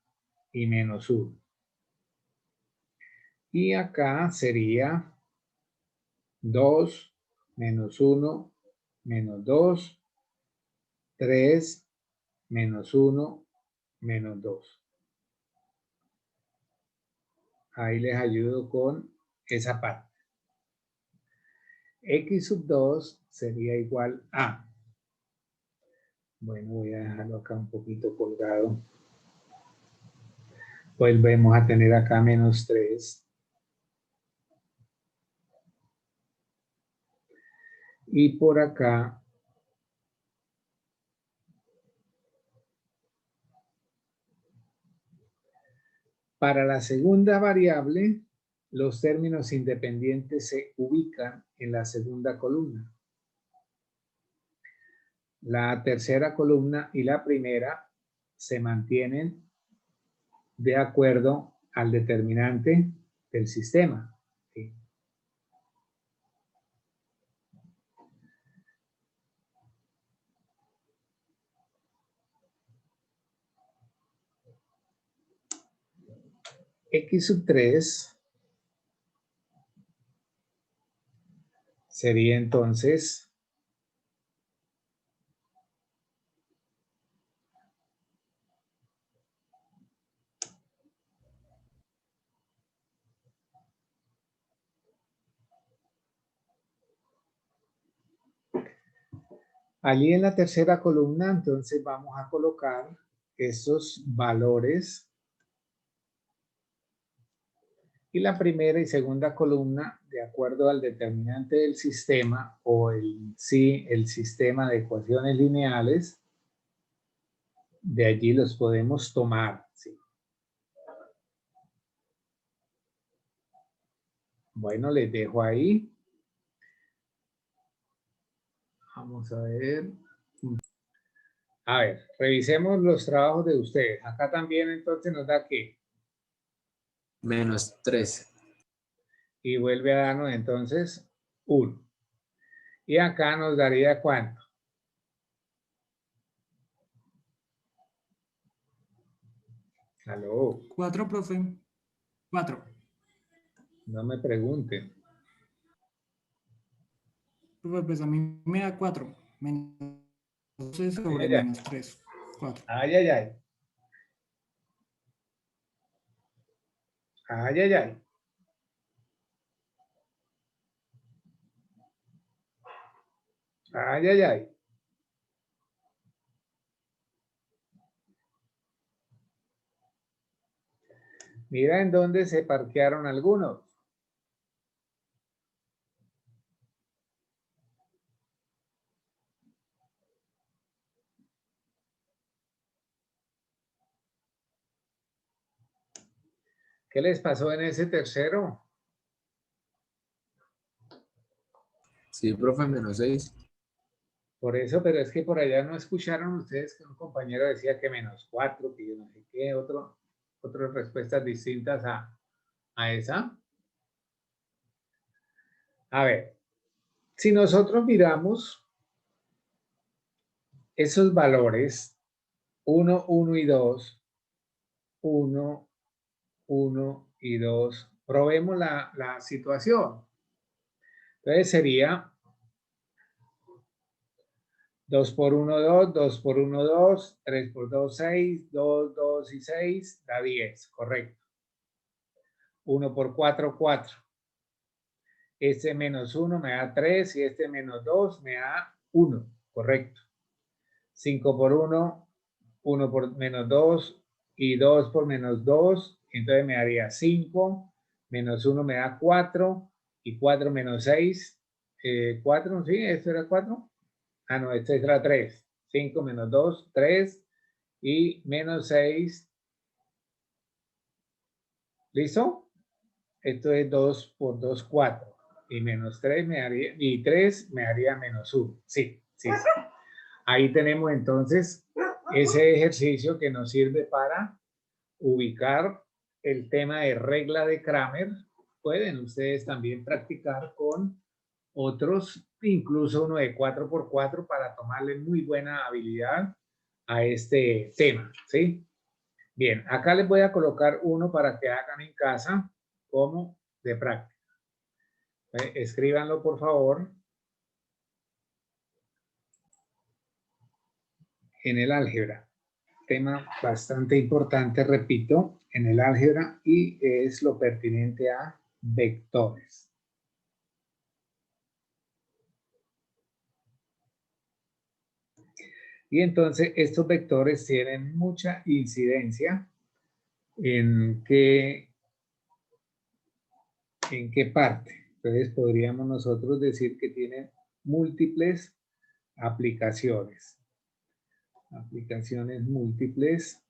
y menos 1. Y acá sería 2, menos 1, menos 2, 3, menos 1, menos 2. Ahí les ayudo con esa parte. X sub 2 sería igual a... Bueno, voy a dejarlo acá un poquito colgado. Pues vamos a tener acá menos 3. Y por acá... Para la segunda variable, los términos independientes se ubican en la segunda columna. La tercera columna y la primera se mantienen de acuerdo al determinante del sistema. ¿Sí? X sub 3 sería entonces allí en la tercera columna. Entonces vamos a colocar esos valores. Y la primera y segunda columna, de acuerdo al determinante del sistema o el sistema de ecuaciones lineales, de allí los podemos tomar. ¿Sí? Bueno, les dejo ahí. Vamos a ver. A ver, revisemos los trabajos de ustedes. Acá también entonces nos da ¿qué? Menos 3. Y vuelve a darnos entonces 1. Y acá nos daría ¿cuánto? Aló, 4, profe. 4. no me pregunten. Profe, pues a mí me da 4. Menos 12 sobre Ay, ay, ay. menos 3. 4. Ay, ay, ay. Ay, ay, ay. Ay, ay, ay. Mira en dónde se parquearon algunos. ¿Qué les pasó en ese tercero? Sí, profe, menos 6. Por eso, pero es que por allá no escucharon ustedes que un compañero decía que -4, que yo no sé qué, otras respuestas distintas a esa. A ver, si nosotros miramos esos valores, 1, 1 y 2, 1, 1 y 2, probemos la situación. Entonces sería 2 por 1, 2, 2 por 1, 2, 3 por 2, 6, 2, 2 y 6, da 10, correcto. 1 por 4, 4. Este menos 1 me da 3 y este menos 2 me da 1, correcto. 5 por 1, 1 por menos 2 y 2 por menos 2, entonces me daría 5, menos 1 me da 4 y 4 menos 6, 4, ¿sí? ¿Esto era 4? Ah, no, esto era 3. 5 menos 2, 3 y menos 6. ¿Listo? Esto es 2 por 2, 4. Y menos 3 me daría, y 3 me daría menos 1. Sí, sí, sí. Ahí tenemos entonces ese ejercicio que nos sirve para ubicar el tema de regla de Kramer. Pueden ustedes también practicar con otros, incluso uno de 4x4 para tomarle muy buena habilidad a este tema, ¿sí? Bien, acá les voy a colocar uno para que hagan en casa como de práctica. Escríbanlo, por favor, en el álgebra. Tema bastante importante, repito, en el álgebra y es lo pertinente a vectores. Y entonces estos vectores tienen mucha incidencia en qué parte. Entonces podríamos nosotros decir que tienen múltiples aplicaciones. Aplicaciones múltiples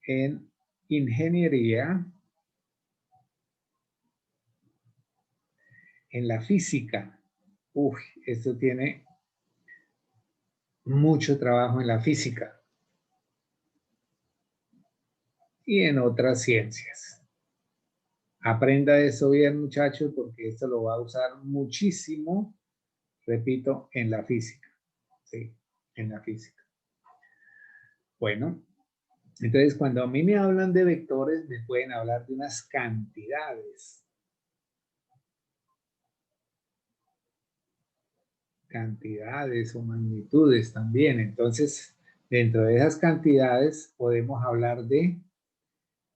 en ingeniería, en la física. Uf, esto tiene mucho trabajo en la física y en otras ciencias. Aprenda eso bien, muchachos, porque esto lo va a usar muchísimo, repito, en la física. Sí, en la física. Bueno, entonces cuando a mí me hablan de vectores, me pueden hablar de unas cantidades. Cantidades o magnitudes también. Entonces, dentro de esas cantidades podemos hablar de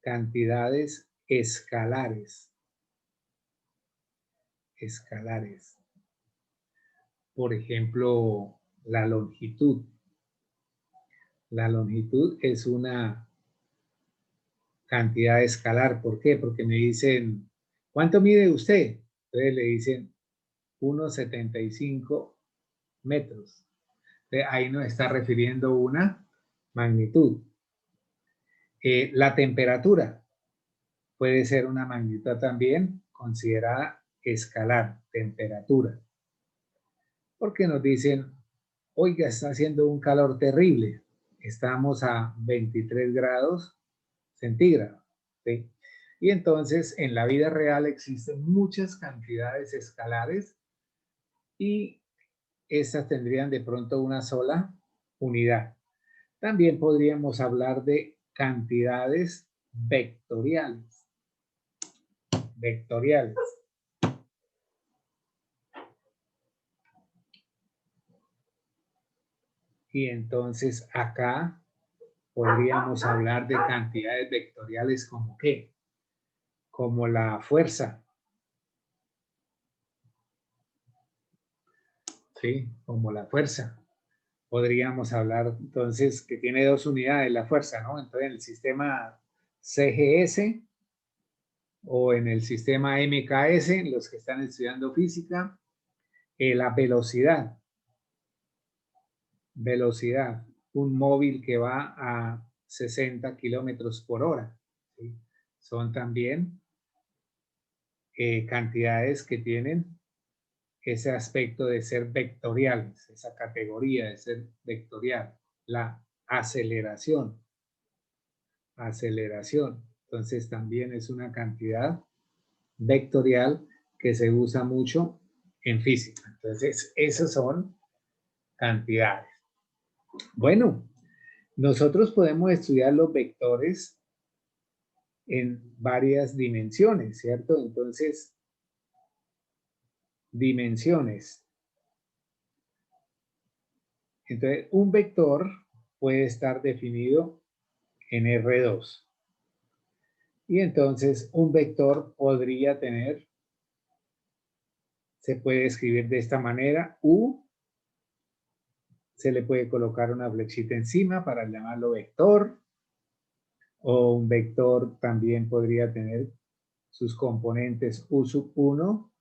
cantidades escalares. Escalares. Por ejemplo, la longitud. La longitud es una cantidad escalar. ¿Por qué? Porque me dicen, ¿cuánto mide usted? Entonces le dicen 1,75 metros. Entonces, ahí nos está refiriendo una magnitud. La temperatura puede ser una magnitud también considerada escalar, temperatura. Porque nos dicen, oiga, está haciendo un calor terrible. Estamos a 23 grados centígrados. ¿Sí? Y entonces en la vida real existen muchas cantidades escalares y estas tendrían de pronto una sola unidad. También podríamos hablar de cantidades vectoriales. Vectoriales. Y entonces acá podríamos hablar de cantidades vectoriales como ¿qué? Como la fuerza. ¿Sí? Como la fuerza. Podríamos hablar entonces que tiene dos unidades la fuerza, ¿no? Entonces en el sistema CGS o en el sistema MKS, los que están estudiando física, la velocidad. Velocidad. Un móvil que va a 60 kilómetros por hora. ¿Sí? Son también cantidades que tienen ese aspecto de ser vectoriales, esa categoría de ser vectorial. La aceleración. Aceleración. Entonces también es una cantidad vectorial que se usa mucho en física. Entonces, esas son cantidades. Bueno, nosotros podemos estudiar los vectores en varias dimensiones, ¿cierto? Entonces, dimensiones. Entonces, un vector puede estar definido en R2. Y entonces, un vector podría tener, se puede escribir de esta manera, U, se le puede colocar una flechita encima para llamarlo vector, o un vector también podría tener sus componentes U sub 1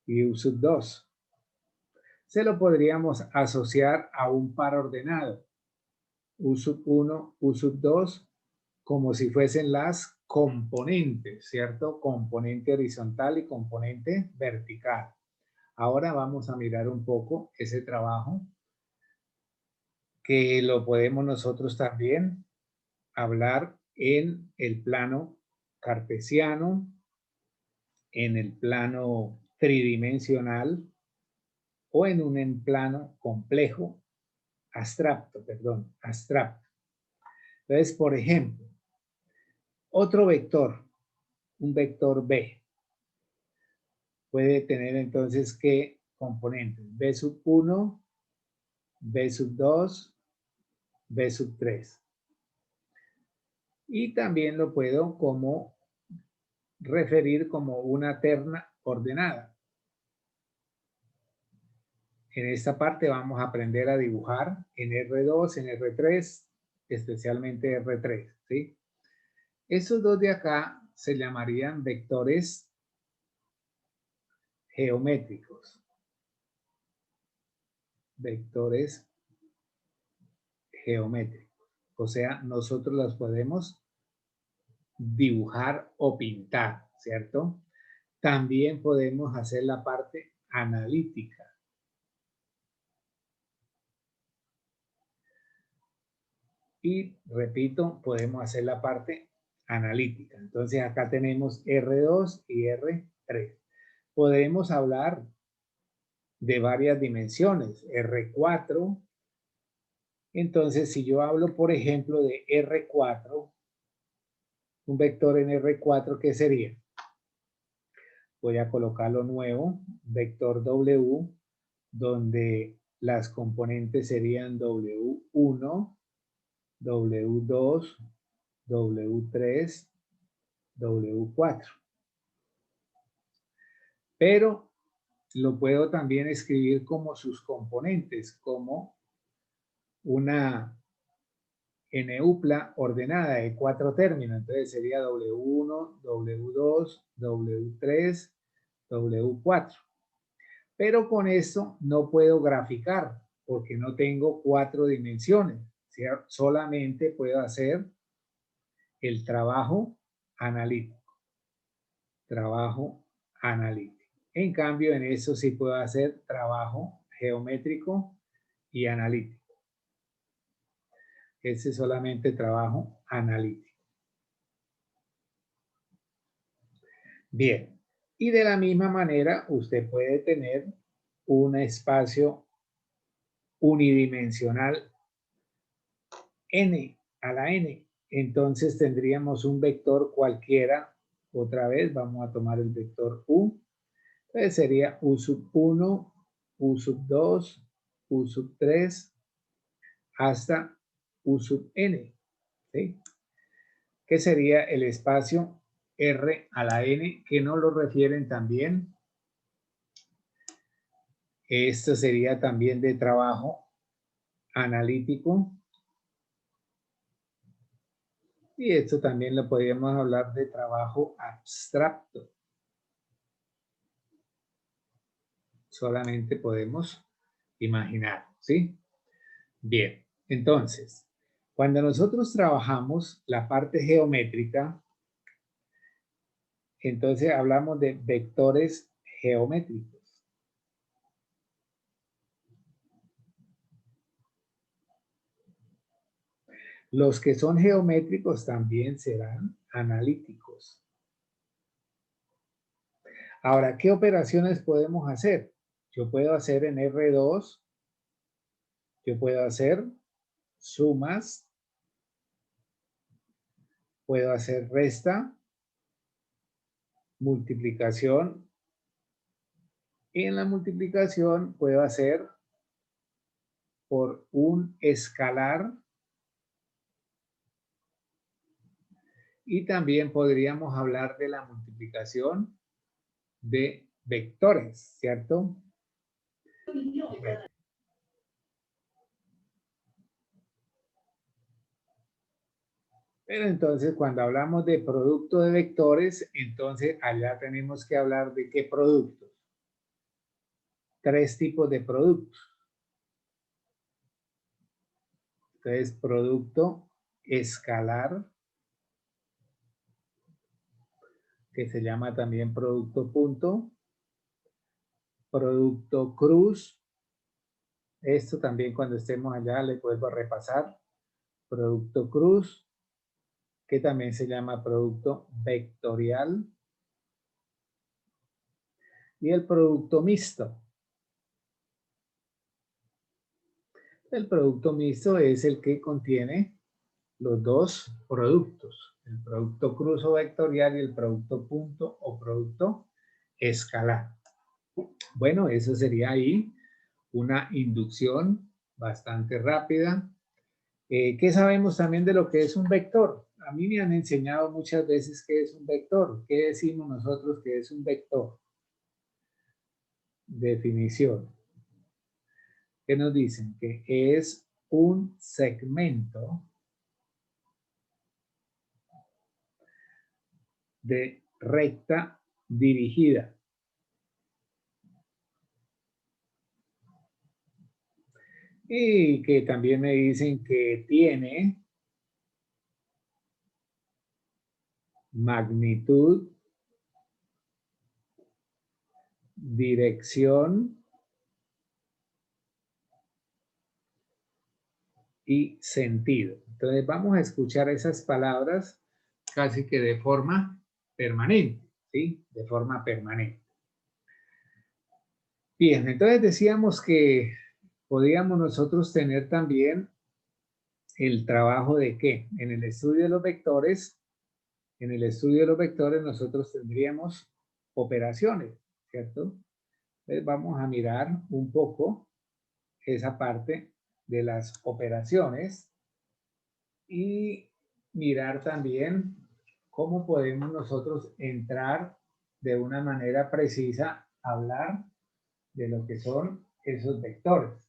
y U sub 2. Se lo podríamos asociar a un par ordenado, U sub 1, U sub 2, como si fuesen las componentes, ¿cierto? Componente horizontal y componente vertical. Ahora vamos a mirar un poco ese trabajo que lo podemos nosotros también hablar en el plano cartesiano, en el plano tridimensional o en un plano complejo, abstracto. Entonces, por ejemplo, otro vector, un vector B, puede tener entonces ¿qué componentes? B sub 1, B sub 2, B sub 3. Y también lo puedo como referir como una terna ordenada. En esta parte vamos a aprender a dibujar en R2, en R3, especialmente R3, ¿sí? Esos dos de acá se llamarían vectores geométricos. Vectores geométricos. O sea, nosotros los podemos dibujar o pintar, ¿cierto? También podemos hacer la parte analítica. Y repito, podemos hacer la parte analítica. Entonces acá tenemos R2 y R3. Podemos hablar de varias dimensiones, R4. Entonces, si yo hablo, por ejemplo, de R4, un vector en R4, ¿qué sería? Voy a colocarlo nuevo, vector W, donde las componentes serían W1, W2, W3, W4. Pero lo puedo también escribir como sus componentes, como una NUPLA ordenada de 4 términos. Entonces sería W1, W2, W3, W4. Pero con esto no puedo graficar porque no tengo 4 dimensiones. ¿Cierto? Solamente puedo hacer el trabajo analítico. Trabajo analítico. En cambio, en eso sí puedo hacer trabajo geométrico y analítico. Ese es solamente trabajo analítico. Bien. Y de la misma manera, usted puede tener un espacio unidimensional n a la n. Entonces tendríamos un vector cualquiera. Otra vez vamos a tomar el vector u. Entonces sería u sub 1, u sub 2, u sub 3, hasta u sub n. ¿Sí? Que sería el espacio R a la n, que nos lo refieren también. Esto sería también de trabajo analítico. Y esto también lo podríamos hablar de trabajo abstracto. Solamente podemos imaginar, ¿sí? Bien, entonces, cuando nosotros trabajamos la parte geométrica, entonces hablamos de vectores geométricos. Los que son geométricos también serán analíticos. Ahora, ¿qué operaciones podemos hacer? Yo puedo hacer en R2, yo puedo hacer sumas, puedo hacer resta, multiplicación, y en la multiplicación puedo hacer por un escalar, y también podríamos hablar de la multiplicación de vectores, ¿cierto? Pero entonces cuando hablamos de producto de vectores, entonces allá tenemos que hablar de qué productos. 3 tipos de productos. Entonces, producto escalar, que se llama también producto punto, producto cruz. Esto también cuando estemos allá le vuelvo a repasar. Producto cruz, que también se llama producto vectorial. Y el producto mixto. El producto mixto es el que contiene los dos productos. El producto cruz o vectorial y el producto punto o producto escalar. Bueno, eso sería ahí una inducción bastante rápida. ¿Qué sabemos también de lo que es un vector? A mí me han enseñado muchas veces qué es un vector. ¿Qué decimos nosotros que es un vector? Definición. ¿Qué nos dicen? Que es un segmento de recta dirigida. Y que también me dicen que tiene magnitud, dirección y sentido. Entonces vamos a escuchar esas palabras casi que de forma permanente, ¿sí? De forma permanente. Bien, entonces decíamos que podíamos nosotros tener también el trabajo de ¿qué? En el estudio de los vectores, nosotros tendríamos operaciones, ¿cierto? Entonces vamos a mirar un poco esa parte de las operaciones y mirar también cómo podemos nosotros entrar de una manera precisa a hablar de lo que son esos vectores.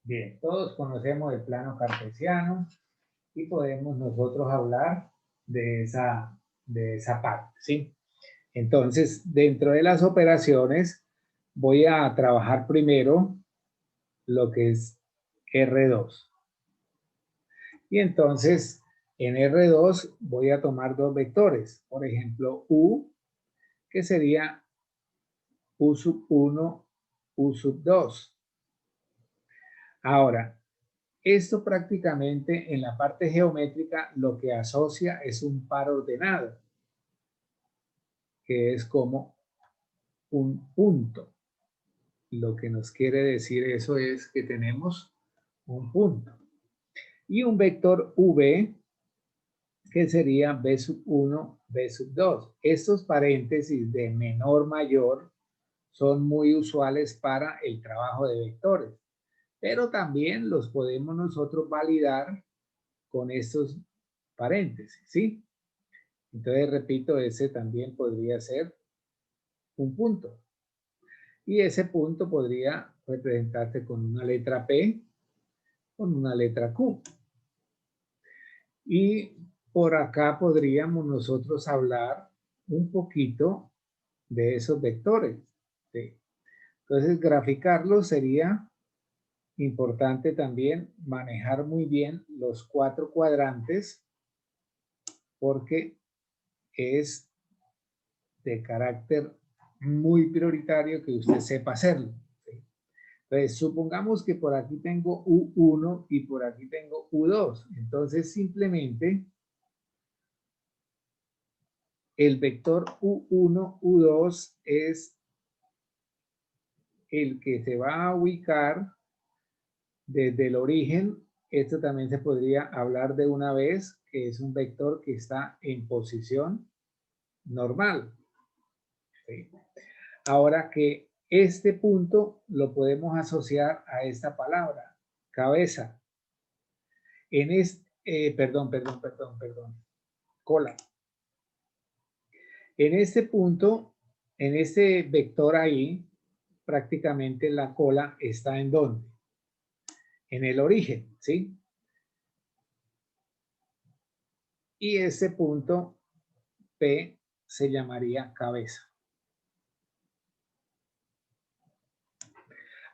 Bien, todos conocemos el plano cartesiano y podemos nosotros hablar de esa parte, ¿sí? Entonces, dentro de las operaciones, voy a trabajar primero lo que es R2. Y entonces, en R2 voy a tomar dos vectores. Por ejemplo, U, que sería U sub 1, U sub 2. Ahora, esto prácticamente en la parte geométrica lo que asocia es un par ordenado, que es como un punto. Lo que nos quiere decir eso es que tenemos un punto. Y un vector v, que sería b sub 1, b sub 2. Estos paréntesis de menor mayor son muy usuales para el trabajo de vectores, pero también los podemos nosotros validar con estos paréntesis, ¿sí? Entonces, repito, ese también podría ser un punto. Y ese punto podría representarse con una letra P, con una letra Q. Y por acá podríamos nosotros hablar un poquito de esos vectores, ¿sí? Entonces, graficarlos sería importante también manejar muy bien los 4 cuadrantes, porque es de carácter muy prioritario que usted sepa hacerlo, ¿sí? Entonces, supongamos que por aquí tengo U1 y por aquí tengo U2. Entonces, simplemente el vector U1, U2 es el que se va a ubicar desde el origen. Esto también se podría hablar de una vez, que es un vector que está en posición normal, ¿sí? Ahora que este punto lo podemos asociar a esta palabra, cabeza. En este, perdón, cola. En este punto, en este vector ahí, prácticamente la cola está ¿en dónde? En el origen, ¿sí? Y ese punto P se llamaría cabeza.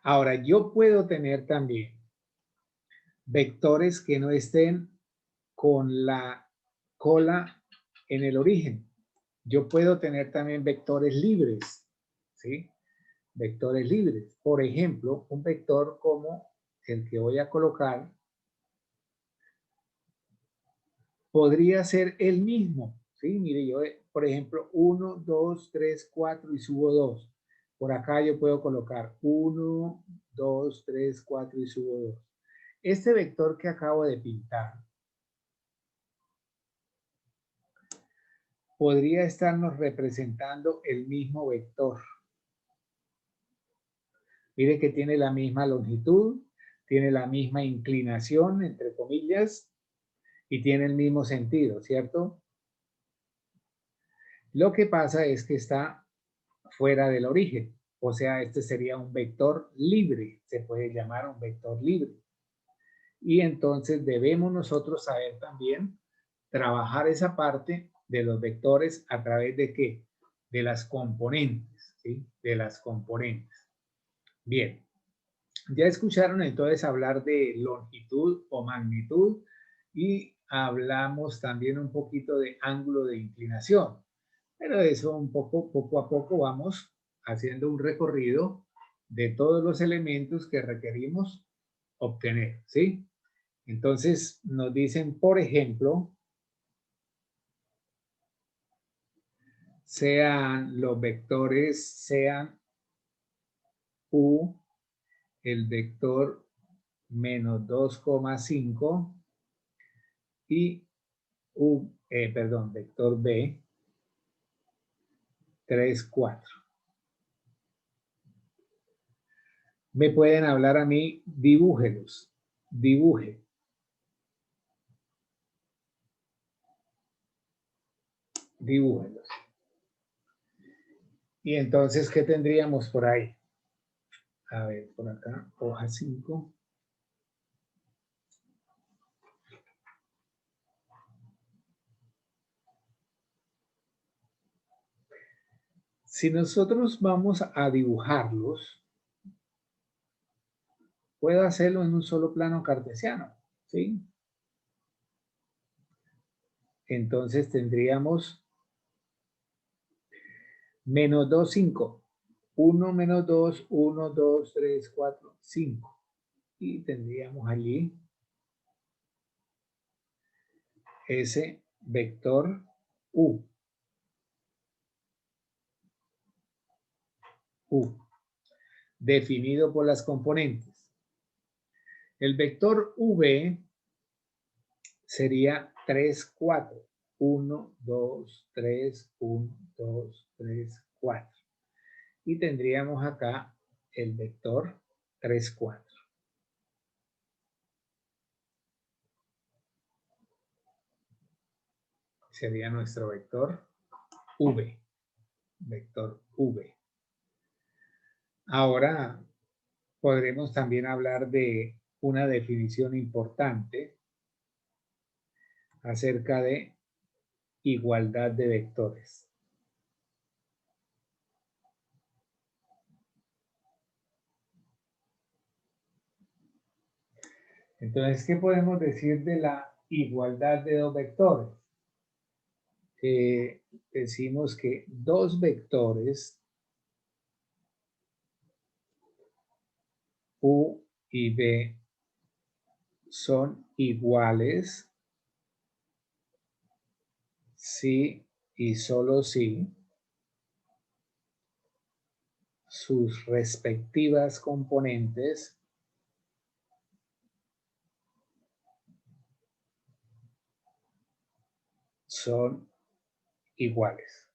Ahora, yo puedo tener también vectores que no estén con la cola en el origen. Yo puedo tener también vectores libres, ¿sí? Vectores libres. Por ejemplo, un vector como el que voy a colocar podría ser el mismo, ¿sí? Mire, yo, por ejemplo, 1, 2, 3, 4 y subo 2. Por acá yo puedo colocar 1, 2, 3, 4 y subo 2. Este vector que acabo de pintar podría estarnos representando el mismo vector. Mire que tiene la misma longitud, tiene la misma inclinación, entre comillas, y tiene el mismo sentido, ¿cierto? Lo que pasa es que está fuera del origen, o sea, este sería un vector libre, se puede llamar un vector libre. Y entonces debemos nosotros saber también trabajar esa parte de los vectores a través de ¿qué? De las componentes, ¿sí? De las componentes. Bien, ya escucharon entonces hablar de longitud o magnitud y hablamos también un poquito de ángulo de inclinación. Pero eso poco a poco vamos haciendo un recorrido de todos los elementos que requerimos obtener, ¿sí? Entonces nos dicen, por ejemplo, sean los vectores, sean U, el vector menos 2,5 y vector B, 3, 4. Me pueden hablar a mí, dibújelos, dibuje. Dibújelos. Y entonces, ¿qué tendríamos por ahí? A ver, por acá, hoja 5. Si nosotros vamos a dibujarlos, puedo hacerlo en un solo plano cartesiano, ¿sí? Entonces tendríamos menos 2, 5. 1 menos 2, 1, 2, 3, 4, 5. Y tendríamos allí ese vector U. U, definido por las componentes. El vector V sería 3, 4. 1, 2, 3, 1, 2, 3, 4. Y tendríamos acá el vector 3, 4. Sería nuestro vector V. Vector V. Ahora podremos también hablar de una definición importante acerca de igualdad de vectores. Entonces, ¿qué podemos decir de la igualdad de dos vectores? Decimos que dos vectores U y B son iguales si y solo si sus respectivas componentes son iguales.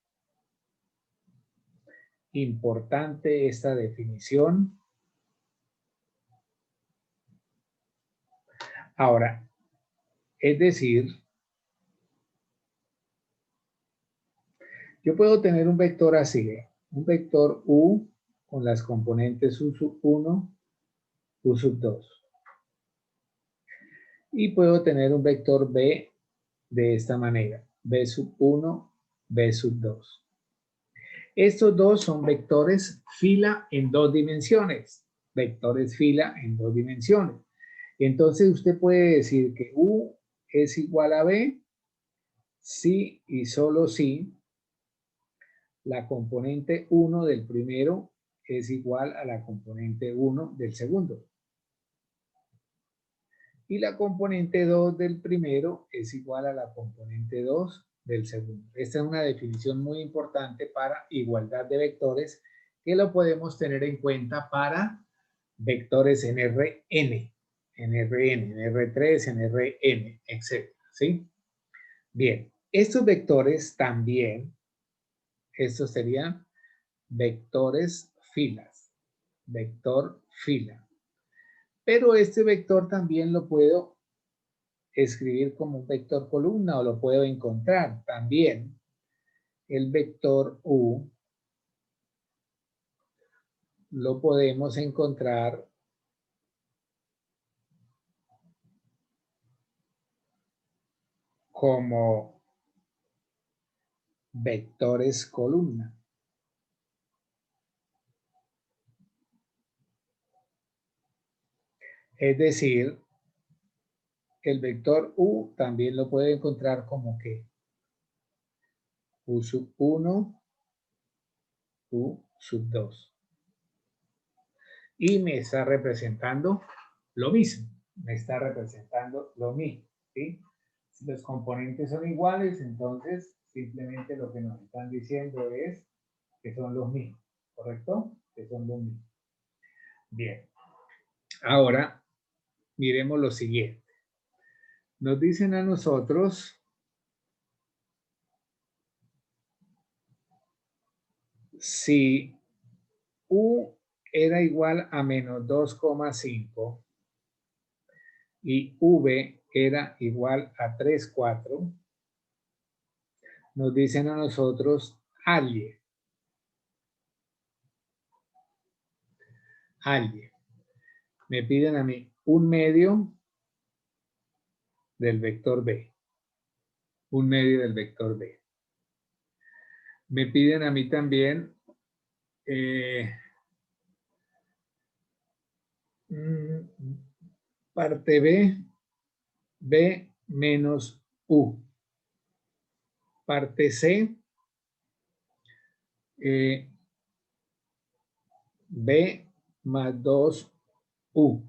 Importante esta definición. Ahora, es decir, yo puedo tener un vector así, un vector U con las componentes U sub 1, U sub 2. Y puedo tener un vector B de esta manera, B sub 1, B sub 2. Estos dos son vectores fila en dos dimensiones, vectores fila en dos dimensiones. Entonces usted puede decir que U es igual a B si y solo si la componente 1 del primero es igual a la componente 1 del segundo. Y la componente 2 del primero es igual a la componente 2 del segundo. Esta es una definición muy importante para igualdad de vectores que lo podemos tener en cuenta para vectores en Rn, en R3, en Rn, etc. ¿Sí? Bien, estos vectores también, estos serían vectores filas, vector fila. Pero este vector también lo puedo escribir como un vector columna o lo puedo encontrar también. El vector U lo podemos encontrar como vectores columna. Es decir, el vector U también lo puedo encontrar como que U sub 1, U sub 2. Y me está representando lo mismo. Me está representando lo mismo. ¿Sí? Si los componentes son iguales, entonces simplemente lo que nos están diciendo es que son los mismos. ¿Correcto? Que son los mismos. Bien. Ahora, miremos lo siguiente. Nos dicen a nosotros si U era igual a menos 2,5 y V era igual a 3,4, nos dicen a nosotros halle. Me piden a mí un medio del vector B. Un medio del vector B. Me piden a mí también parte B, B menos U. Parte C, B más 2U.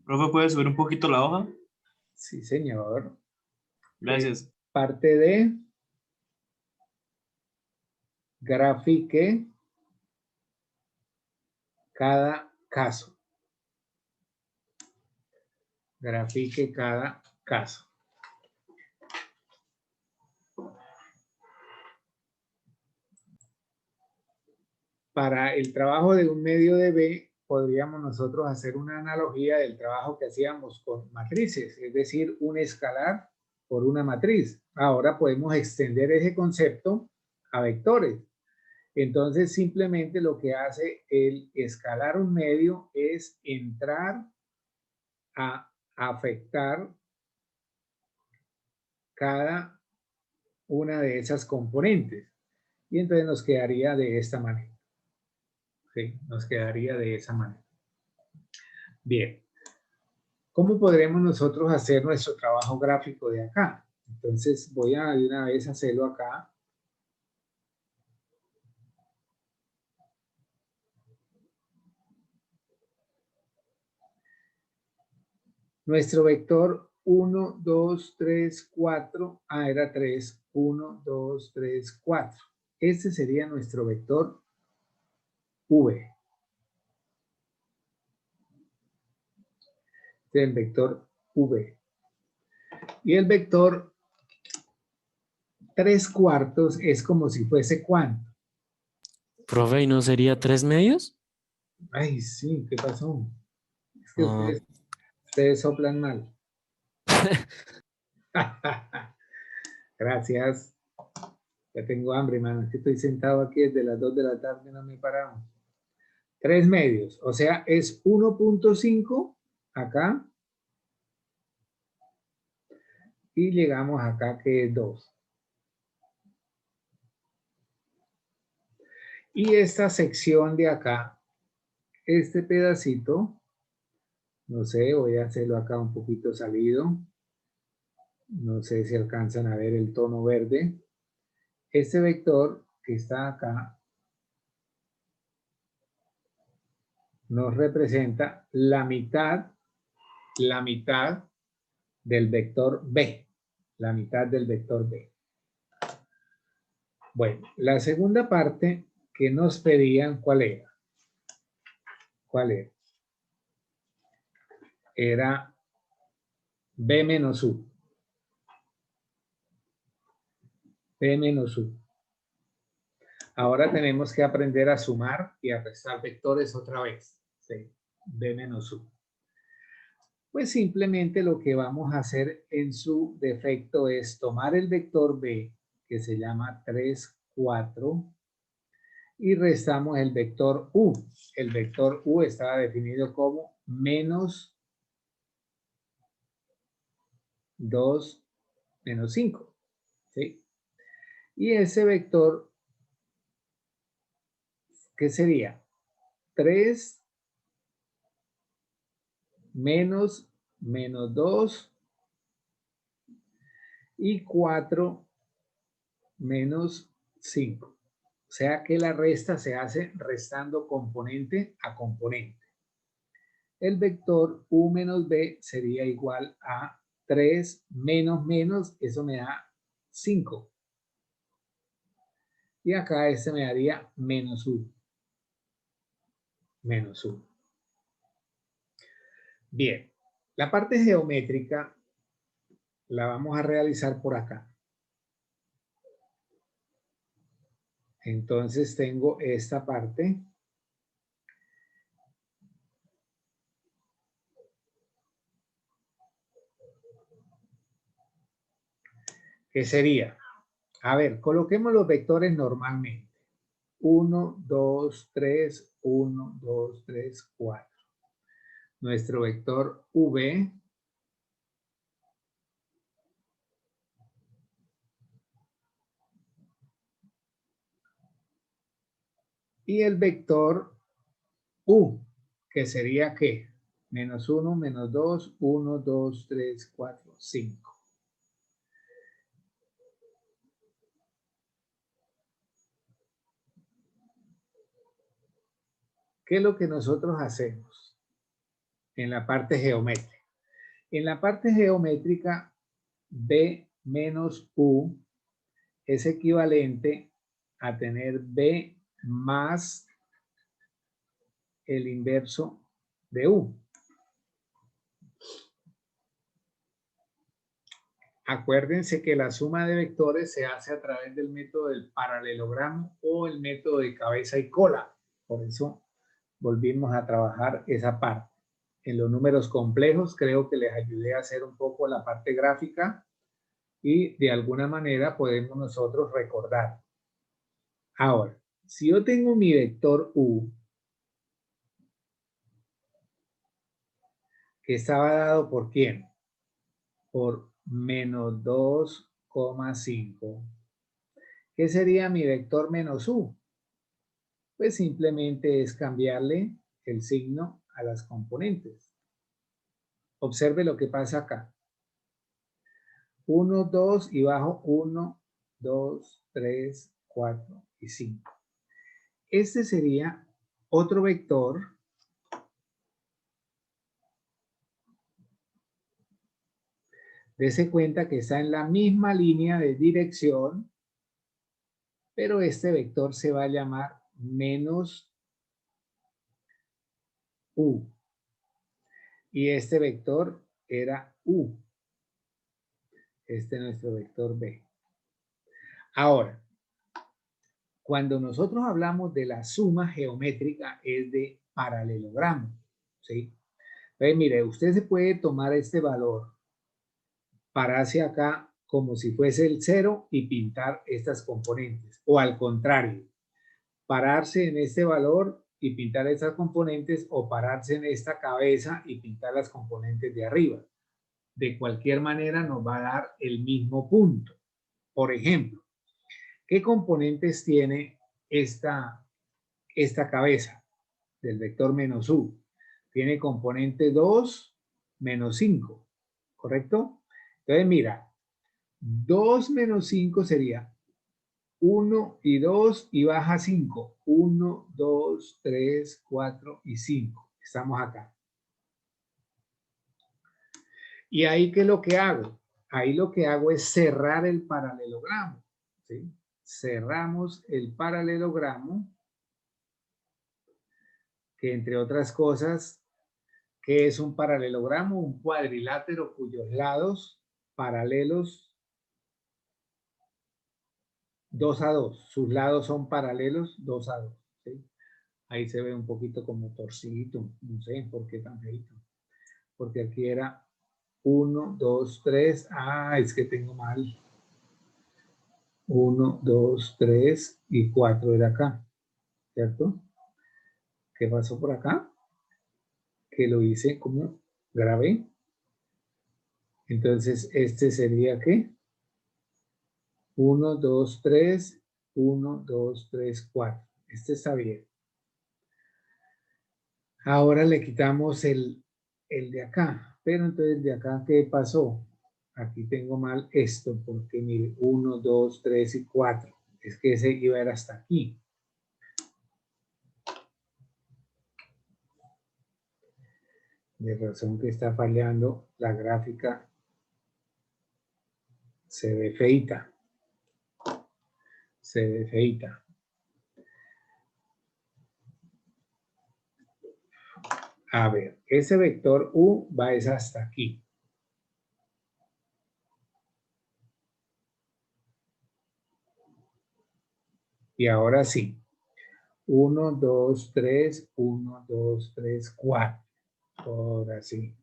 Profe, ¿puede subir un poquito la hoja? Sí, señor. Gracias. Parte D, grafique cada caso. grafique cada caso. Para el trabajo de un medio de B, podríamos nosotros hacer una analogía del trabajo que hacíamos con matrices, es decir, un escalar por una matriz. Ahora podemos extender ese concepto a vectores. Entonces, simplemente lo que hace el escalar un medio es entrar a afectar cada una de esas componentes. Y entonces nos quedaría de esta manera. ¿Sí? Nos quedaría de esa manera. Bien. ¿Cómo podremos nosotros hacer nuestro trabajo gráfico de acá? Entonces voy a de una vez hacerlo acá. Nuestro vector 1, 2, 3, 4. Era 3. 1, 2, 3, 4. Este sería nuestro vector V. Este es el vector V. Y el vector 3/4 es como si fuese ¿cuánto? Profe, ¿y no sería 3 medios? Ay, sí, ¿qué pasó? Es que Ah, ustedes soplan mal. Gracias. Ya tengo hambre, mano. Es que estoy sentado aquí desde las 2 de la tarde y no me he parado. 3 medios. O sea, es 1.5 acá. Y llegamos acá que es 2. Y esta sección de acá, este pedacito, no sé, voy a hacerlo acá un poquito salido. No sé si alcanzan a ver el tono verde. Este vector que está acá nos representa la mitad del vector B. La mitad del vector B. Bueno, la segunda parte que nos pedían, ¿cuál era? ¿Cuál era? Era B menos U. B menos U. Ahora tenemos que aprender a sumar y a restar vectores otra vez. ¿Sí? B menos U. Pues simplemente lo que vamos a hacer en su defecto es tomar el vector B, que se llama 3, 4, y restamos el vector U. El vector U estaba definido como menos 2 menos 5. ¿Sí? Y ese vector, ¿qué sería? 3 menos 2 y 4 menos 5. O sea que la resta se hace restando componente a componente. El vector U menos B sería igual a 3 menos menos, eso me da 5. Y acá este me daría menos 1. Menos 1. Bien, la parte geométrica la vamos a realizar por acá. Entonces tengo esta parte. ¿Qué sería? A ver, coloquemos los vectores normalmente. 1, 2, 3, 1, 2, 3, 4. Nuestro vector V y el vector U, que sería ¿qué? Menos 1, menos 2, 1, 2, 3, 4, 5. ¿Qué es lo que nosotros hacemos en la parte geométrica? En la parte geométrica, B menos U es equivalente a tener B más el inverso de U. Acuérdense que la suma de vectores se hace a través del método del paralelogramo o el método de cabeza y cola. Por eso volvimos a trabajar esa parte. En los números complejos creo que les ayudé a hacer un poco la parte gráfica y de alguna manera podemos nosotros recordar. Ahora, si yo tengo mi vector U, que estaba dado por ¿quién? Por menos 2,5. ¿Qué sería mi vector menos U? Pues simplemente es cambiarle el signo a las componentes. Observe lo que pasa acá. 1, 2 y bajo 1, 2, 3, 4 y 5. Este sería otro vector Dese cuenta que está en la misma línea de dirección, pero este vector se va a llamar menos U. Y este vector era U. Este es nuestro vector B. Ahora, cuando nosotros hablamos de la suma geométrica es de paralelogramo, ¿sí? Entonces, mire, usted se puede tomar este valor, pararse acá como si fuese el 0 y pintar estas componentes. O al contrario, pararse en este valor y pintar estas componentes o pararse en esta cabeza y pintar las componentes de arriba. De cualquier manera nos va a dar el mismo punto. Por ejemplo, ¿qué componentes tiene esta cabeza del vector menos U? Tiene componente 2 menos 5, ¿correcto? Entonces mira, 2 menos 5 sería 1 y 2 y baja 5. 1, 2, 3, 4 y 5. Estamos acá. Y ahí, ¿qué es lo que hago? Ahí lo que hago es cerrar el paralelogramo, ¿sí? Cerramos el paralelogramo, que entre otras cosas, ¿qué es un paralelogramo? Un cuadrilátero cuyos lados paralelos 2 a 2. Sus lados son paralelos 2 a 2. ¿Sí? Ahí se ve un poquito como torcidito. No sé por qué tan feito. Porque aquí era 1, 2, 3. Ah, es que tengo mal. 1, 2, 3 y 4 era acá. ¿Cierto? ¿Qué pasó por acá? Que lo hice como grabé. Entonces, este sería ¿qué? 1, 2, 3, 1, 2, 3, 4. Este está bien. Ahora le quitamos el de acá. Pero entonces de acá, ¿qué pasó? Aquí tengo mal esto, porque mire, 1, 2, 3 y 4. Es que ese iba a ir hasta aquí. De razón que está fallando la gráfica. Se ve feita. Se ve feita. A ver, ese vector U va es hasta aquí. Y ahora sí. 1, 2, 3, 1, 2, 3, 4. Ahora sí.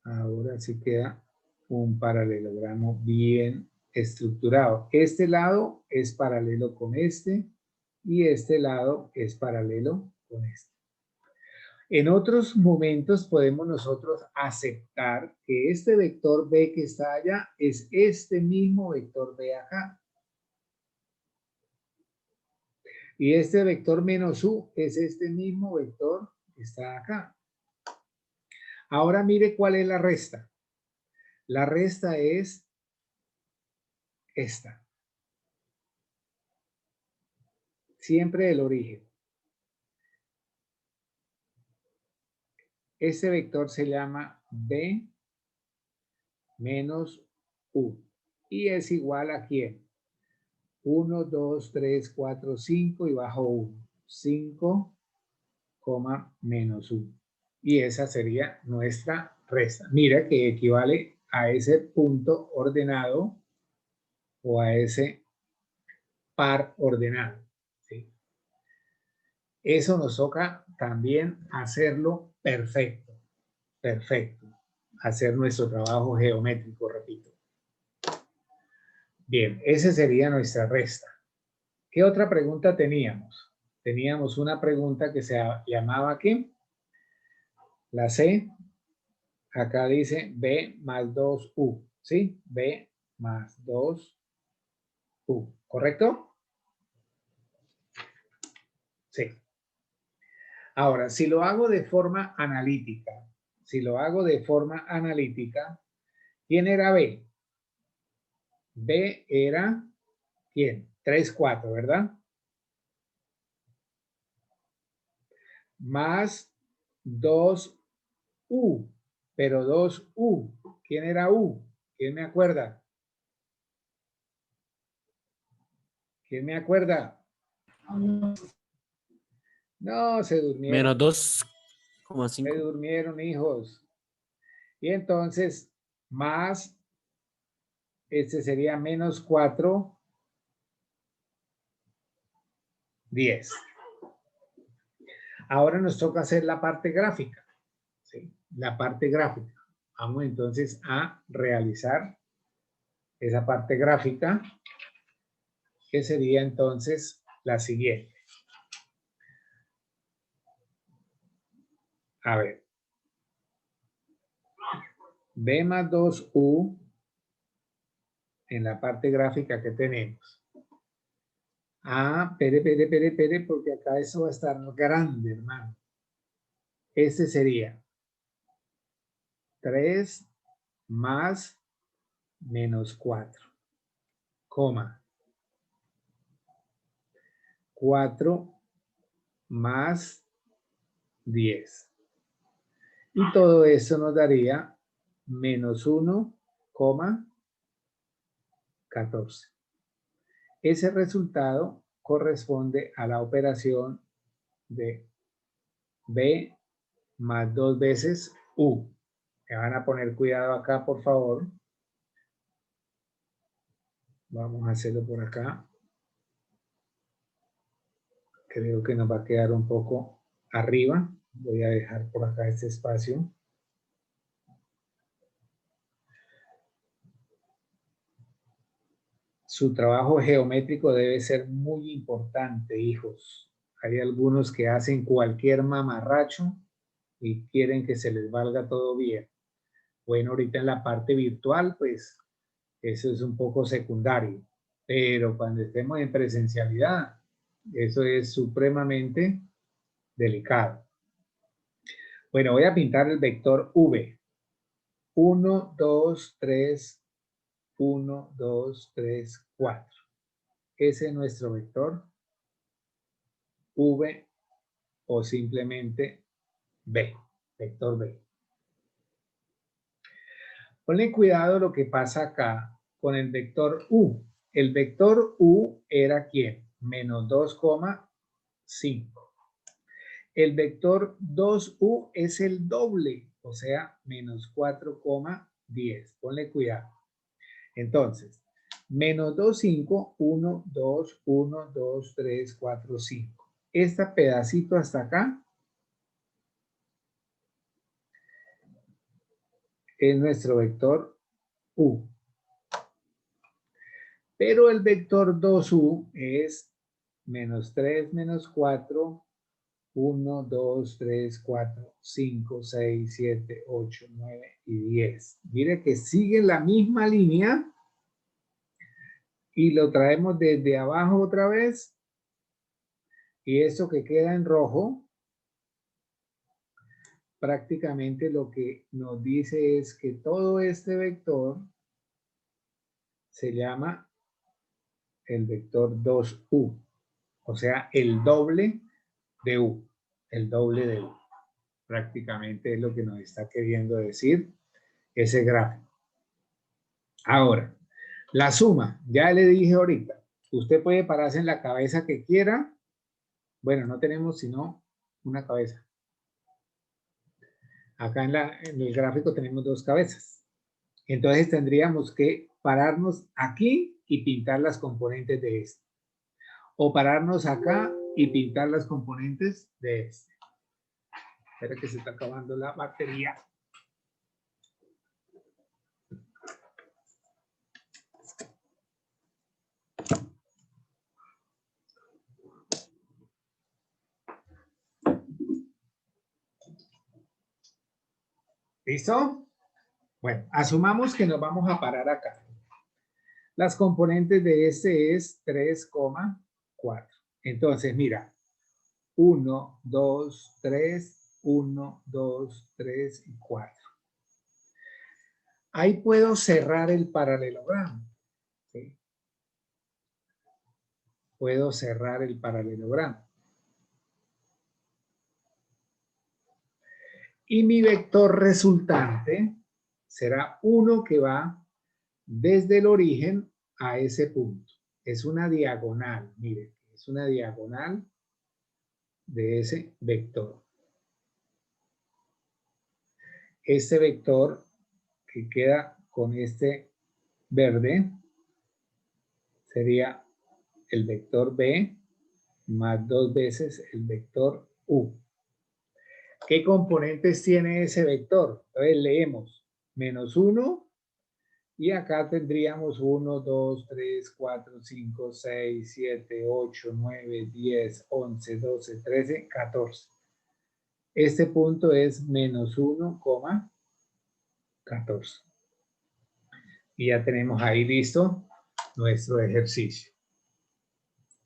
Ahora sí queda un paralelogramo bien estructurado. Este lado es paralelo con este y este lado es paralelo con este. En otros momentos podemos nosotros aceptar que este vector B que está allá es este mismo vector B acá. Y este vector menos U es este mismo vector que está acá. Ahora mire cuál es la resta. La resta es esta. Siempre el origen. Este vector se llama B menos U. Y es igual a ¿quién? 1, 2, 3, 4, 5 y bajo 1. 5, menos 1. Y esa sería nuestra resta. Mira que equivale a ese punto ordenado o a ese par ordenado. ¿Sí? Eso nos toca también hacerlo perfecto. Perfecto. Hacer nuestro trabajo geométrico, repito. Bien, esa sería nuestra resta. ¿Qué otra pregunta teníamos? Teníamos una pregunta que se llamaba ¿qué? La C. Acá dice B más 2U. ¿Sí? B más 2U. ¿Correcto? Sí. Ahora, si lo hago de forma analítica, ¿quién era B? B era, ¿quién? 3, 4, ¿verdad? Más 2U, pero 2U. ¿Quién era U? ¿Quién me acuerda? ¿Quién me acuerda? No, se durmieron. Menos Se 2,5. durmieron, hijos. Y entonces, más, este sería menos 4, 10. Ahora nos toca hacer la parte gráfica. ¿Sí? La parte gráfica. Vamos entonces a realizar esa parte gráfica, que sería entonces la siguiente. A ver. B más 2U en la parte gráfica que tenemos. Ah, pere, porque acá eso va a estar grande, hermano. Este sería 3 más menos 4, coma. 4 más 10. Y todo eso nos daría menos 1, 14. Ese resultado corresponde a la operación de B más 2 veces U. Me van a poner cuidado acá, por favor. Vamos a hacerlo por acá. Creo que nos va a quedar un poco arriba. Voy a dejar por acá este espacio. Su trabajo geométrico debe ser muy importante, hijos. Hay algunos que hacen cualquier mamarracho y quieren que se les valga todo bien. Bueno, ahorita en la parte virtual, pues eso es un poco secundario. Pero cuando estemos en presencialidad, eso es supremamente delicado. Bueno, voy a pintar el vector V. 1, 2, 3, 1, 2, 3, 4. Ese es nuestro vector V o simplemente B, vector B. Ponle cuidado lo que pasa acá con el vector U. El vector U era ¿quién? Menos 2,5. El vector 2U es el doble, o sea, menos 4,10. Ponle cuidado. Entonces, menos 2, 5, 1, 2, 1, 2, 3, 4, 5. Este pedacito hasta acá es nuestro vector U. Pero el vector 2U es menos 3, menos 4, 1, 2, 3, 4, 5, 6, 7, 8, 9 y 10. Mire que sigue la misma línea y lo traemos desde abajo otra vez. Y eso que queda en rojo, prácticamente lo que nos dice es que todo este vector se llama el vector 2U. O sea, el doble de U. El doble de U. Prácticamente es lo que nos está queriendo decir ese gráfico. Ahora, la suma, ya le dije ahorita, usted puede pararse en la cabeza que quiera. Bueno, no tenemos sino una cabeza. Acá en el gráfico tenemos dos cabezas. Entonces tendríamos que pararnos aquí y pintar las componentes de este. O pararnos acá y pintar las componentes de este. Espera que se está acabando la batería. ¿Listo? Bueno, asumamos que nos vamos a parar acá. Las componentes de este es 3,4. Entonces, mira, 1, 2, 3, 1, 2, 3 y 4. Ahí puedo cerrar el paralelogramo. ¿Sí? Puedo cerrar el paralelogramo. Y mi vector resultante será uno que va desde el origen a ese punto. Es una diagonal, miren, es una diagonal de ese vector. Este vector que queda con este verde sería el vector B más 2 veces el vector U. ¿Qué componentes tiene ese vector? Entonces leemos menos 1 y acá tendríamos 1, 2, 3, 4, 5, 6, 7, 8, 9, 10, 11, 12, 13, 14. Este punto es menos 1, 14. Y ya tenemos ahí listo nuestro ejercicio.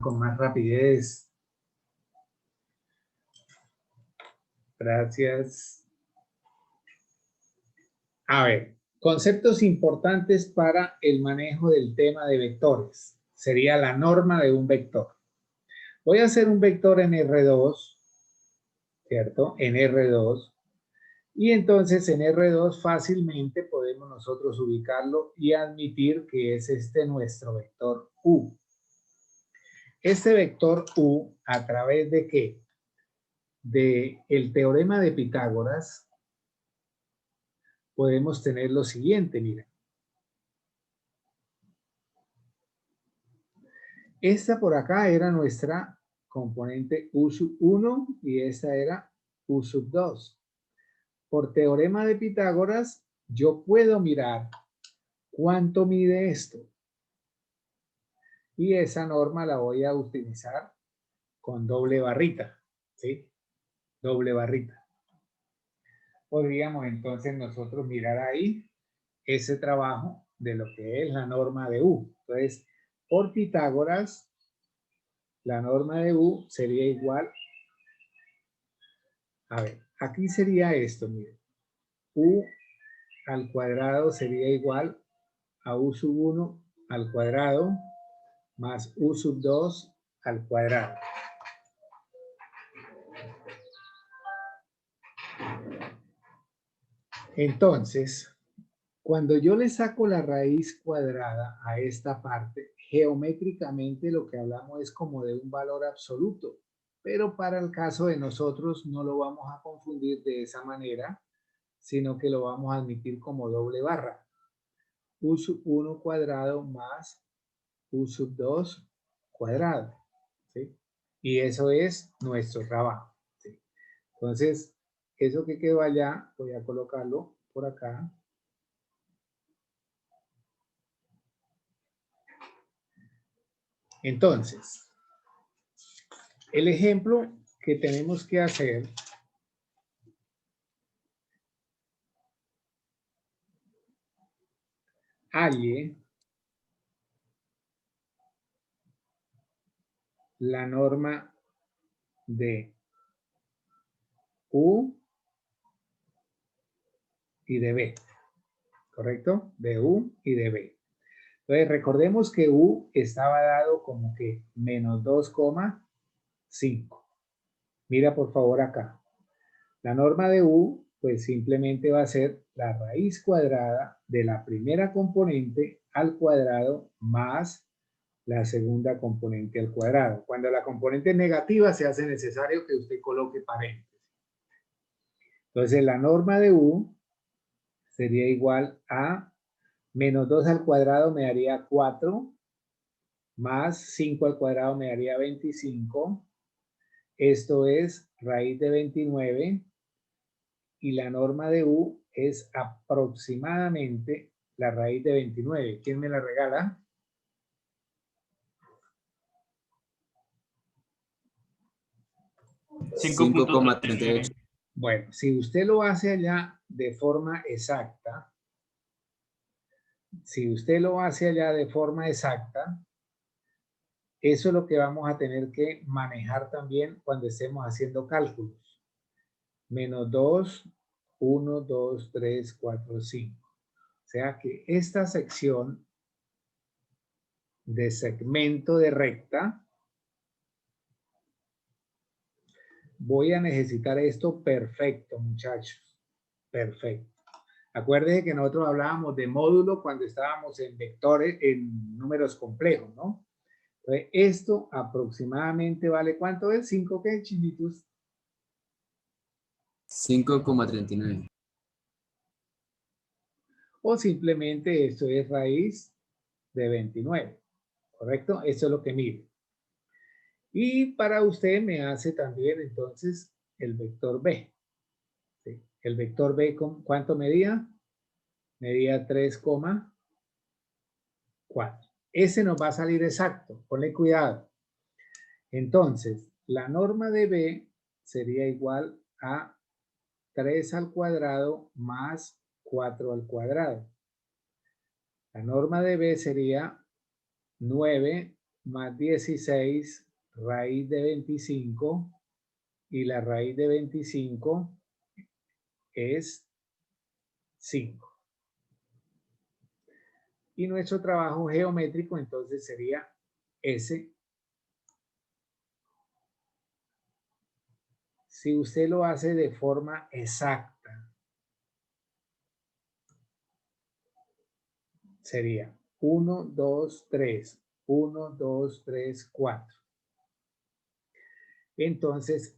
Con más rapidez. Gracias. A ver, conceptos importantes para el manejo del tema de vectores. Sería la norma de un vector. Voy a hacer un vector en R2, ¿cierto? En R2. Y entonces en R2 fácilmente podemos nosotros ubicarlo y admitir que es este nuestro vector U. Este vector U, ¿a través de qué? De el teorema de Pitágoras, podemos tener lo siguiente, mira. Esta por acá era nuestra componente U sub 1 y esta era U sub 2. Por teorema de Pitágoras, yo puedo mirar cuánto mide esto. Y esa norma la voy a utilizar con doble barrita, ¿sí? Doble barrita. Podríamos entonces nosotros mirar ahí ese trabajo de lo que es la norma de U. Entonces, por Pitágoras, la norma de U sería igual, a ver, aquí sería esto, miren. U al cuadrado sería igual a U sub 1 al cuadrado más U sub 2 al cuadrado. Entonces, cuando yo le saco la raíz cuadrada a esta parte, geométricamente lo que hablamos es como de un valor absoluto, pero para el caso de nosotros no lo vamos a confundir de esa manera, sino que lo vamos a admitir como doble barra. U sub 1 cuadrado más U sub 2 cuadrado, ¿sí? Y eso es nuestro trabajo, ¿sí? Entonces, eso que quedó allá, voy a colocarlo por acá. Entonces, el ejemplo que tenemos que hacer halle la norma de U y de B, ¿correcto? De U y de B. Entonces, recordemos que U estaba dado como que menos 2,5. Mira por favor acá. La norma de U, pues simplemente va a ser la raíz cuadrada de la primera componente al cuadrado más la segunda componente al cuadrado. Cuando la componente es negativa, se hace necesario que usted coloque paréntesis. Entonces, la norma de U sería igual a Menos 2 al cuadrado me daría 4, más 5 al cuadrado me daría 25. Esto es raíz de 29. Y la norma de U es aproximadamente la raíz de 29. ¿Quién me la regala? Cinco punto 5,38. Bueno, si usted lo hace allá de forma exacta, eso es lo que vamos a tener que manejar también cuando estemos haciendo cálculos. Menos 2, 1, 2, 3, 4, 5. O sea que esta sección de segmento de recta, voy a necesitar esto perfecto, muchachos. Perfecto. Acuérdense que nosotros hablábamos de módulo cuando estábamos en vectores, en números complejos, ¿no? Entonces, esto aproximadamente vale, ¿cuánto es? ¿5 qué, chinitos? 5,39. O simplemente esto es raíz de 29, ¿correcto? Eso es lo que mide. Y para usted me hace también entonces el vector B. ¿Sí? El vector B, ¿cuánto medía? Medía 3,4. Ese nos va a salir exacto, ponle cuidado. Entonces, la norma de B sería igual a 3 al cuadrado más 4 al cuadrado. La norma de B sería 9 más 16 raíz de 25 y la raíz de 25 es 5. Y nuestro trabajo geométrico entonces sería ese. Si usted lo hace de forma exacta, sería 1, 2, 3, 1, 2, 3, 4. Entonces,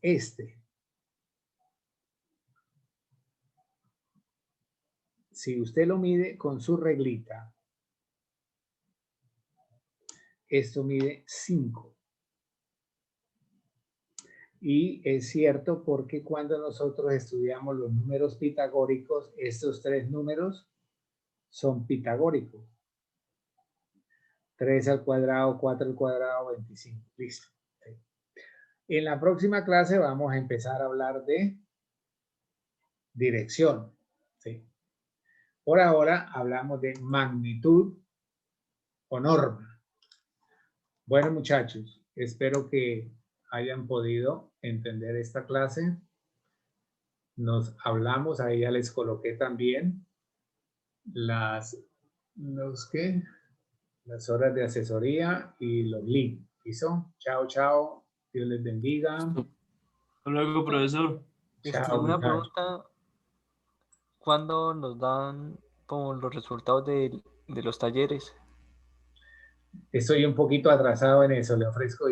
si usted lo mide con su reglita, esto mide 5. Y es cierto porque cuando nosotros estudiamos los números pitagóricos, estos 3 números son pitagóricos. 3 al cuadrado, 4 al cuadrado, 25. Listo. ¿Sí? En la próxima clase vamos a empezar a hablar de dirección. ¿Sí? Por ahora hablamos de magnitud o norma. Bueno, muchachos, espero que hayan podido entender esta clase. Nos hablamos, ahí ya les coloqué también las horas de asesoría y los links. ¿Listo? Chao, chao. Dios les bendiga. Hasta luego, profesor. Chao, Una muchachos. pregunta, ¿cuándo nos dan como los resultados de los talleres? Estoy un poquito atrasado en eso, le ofrezco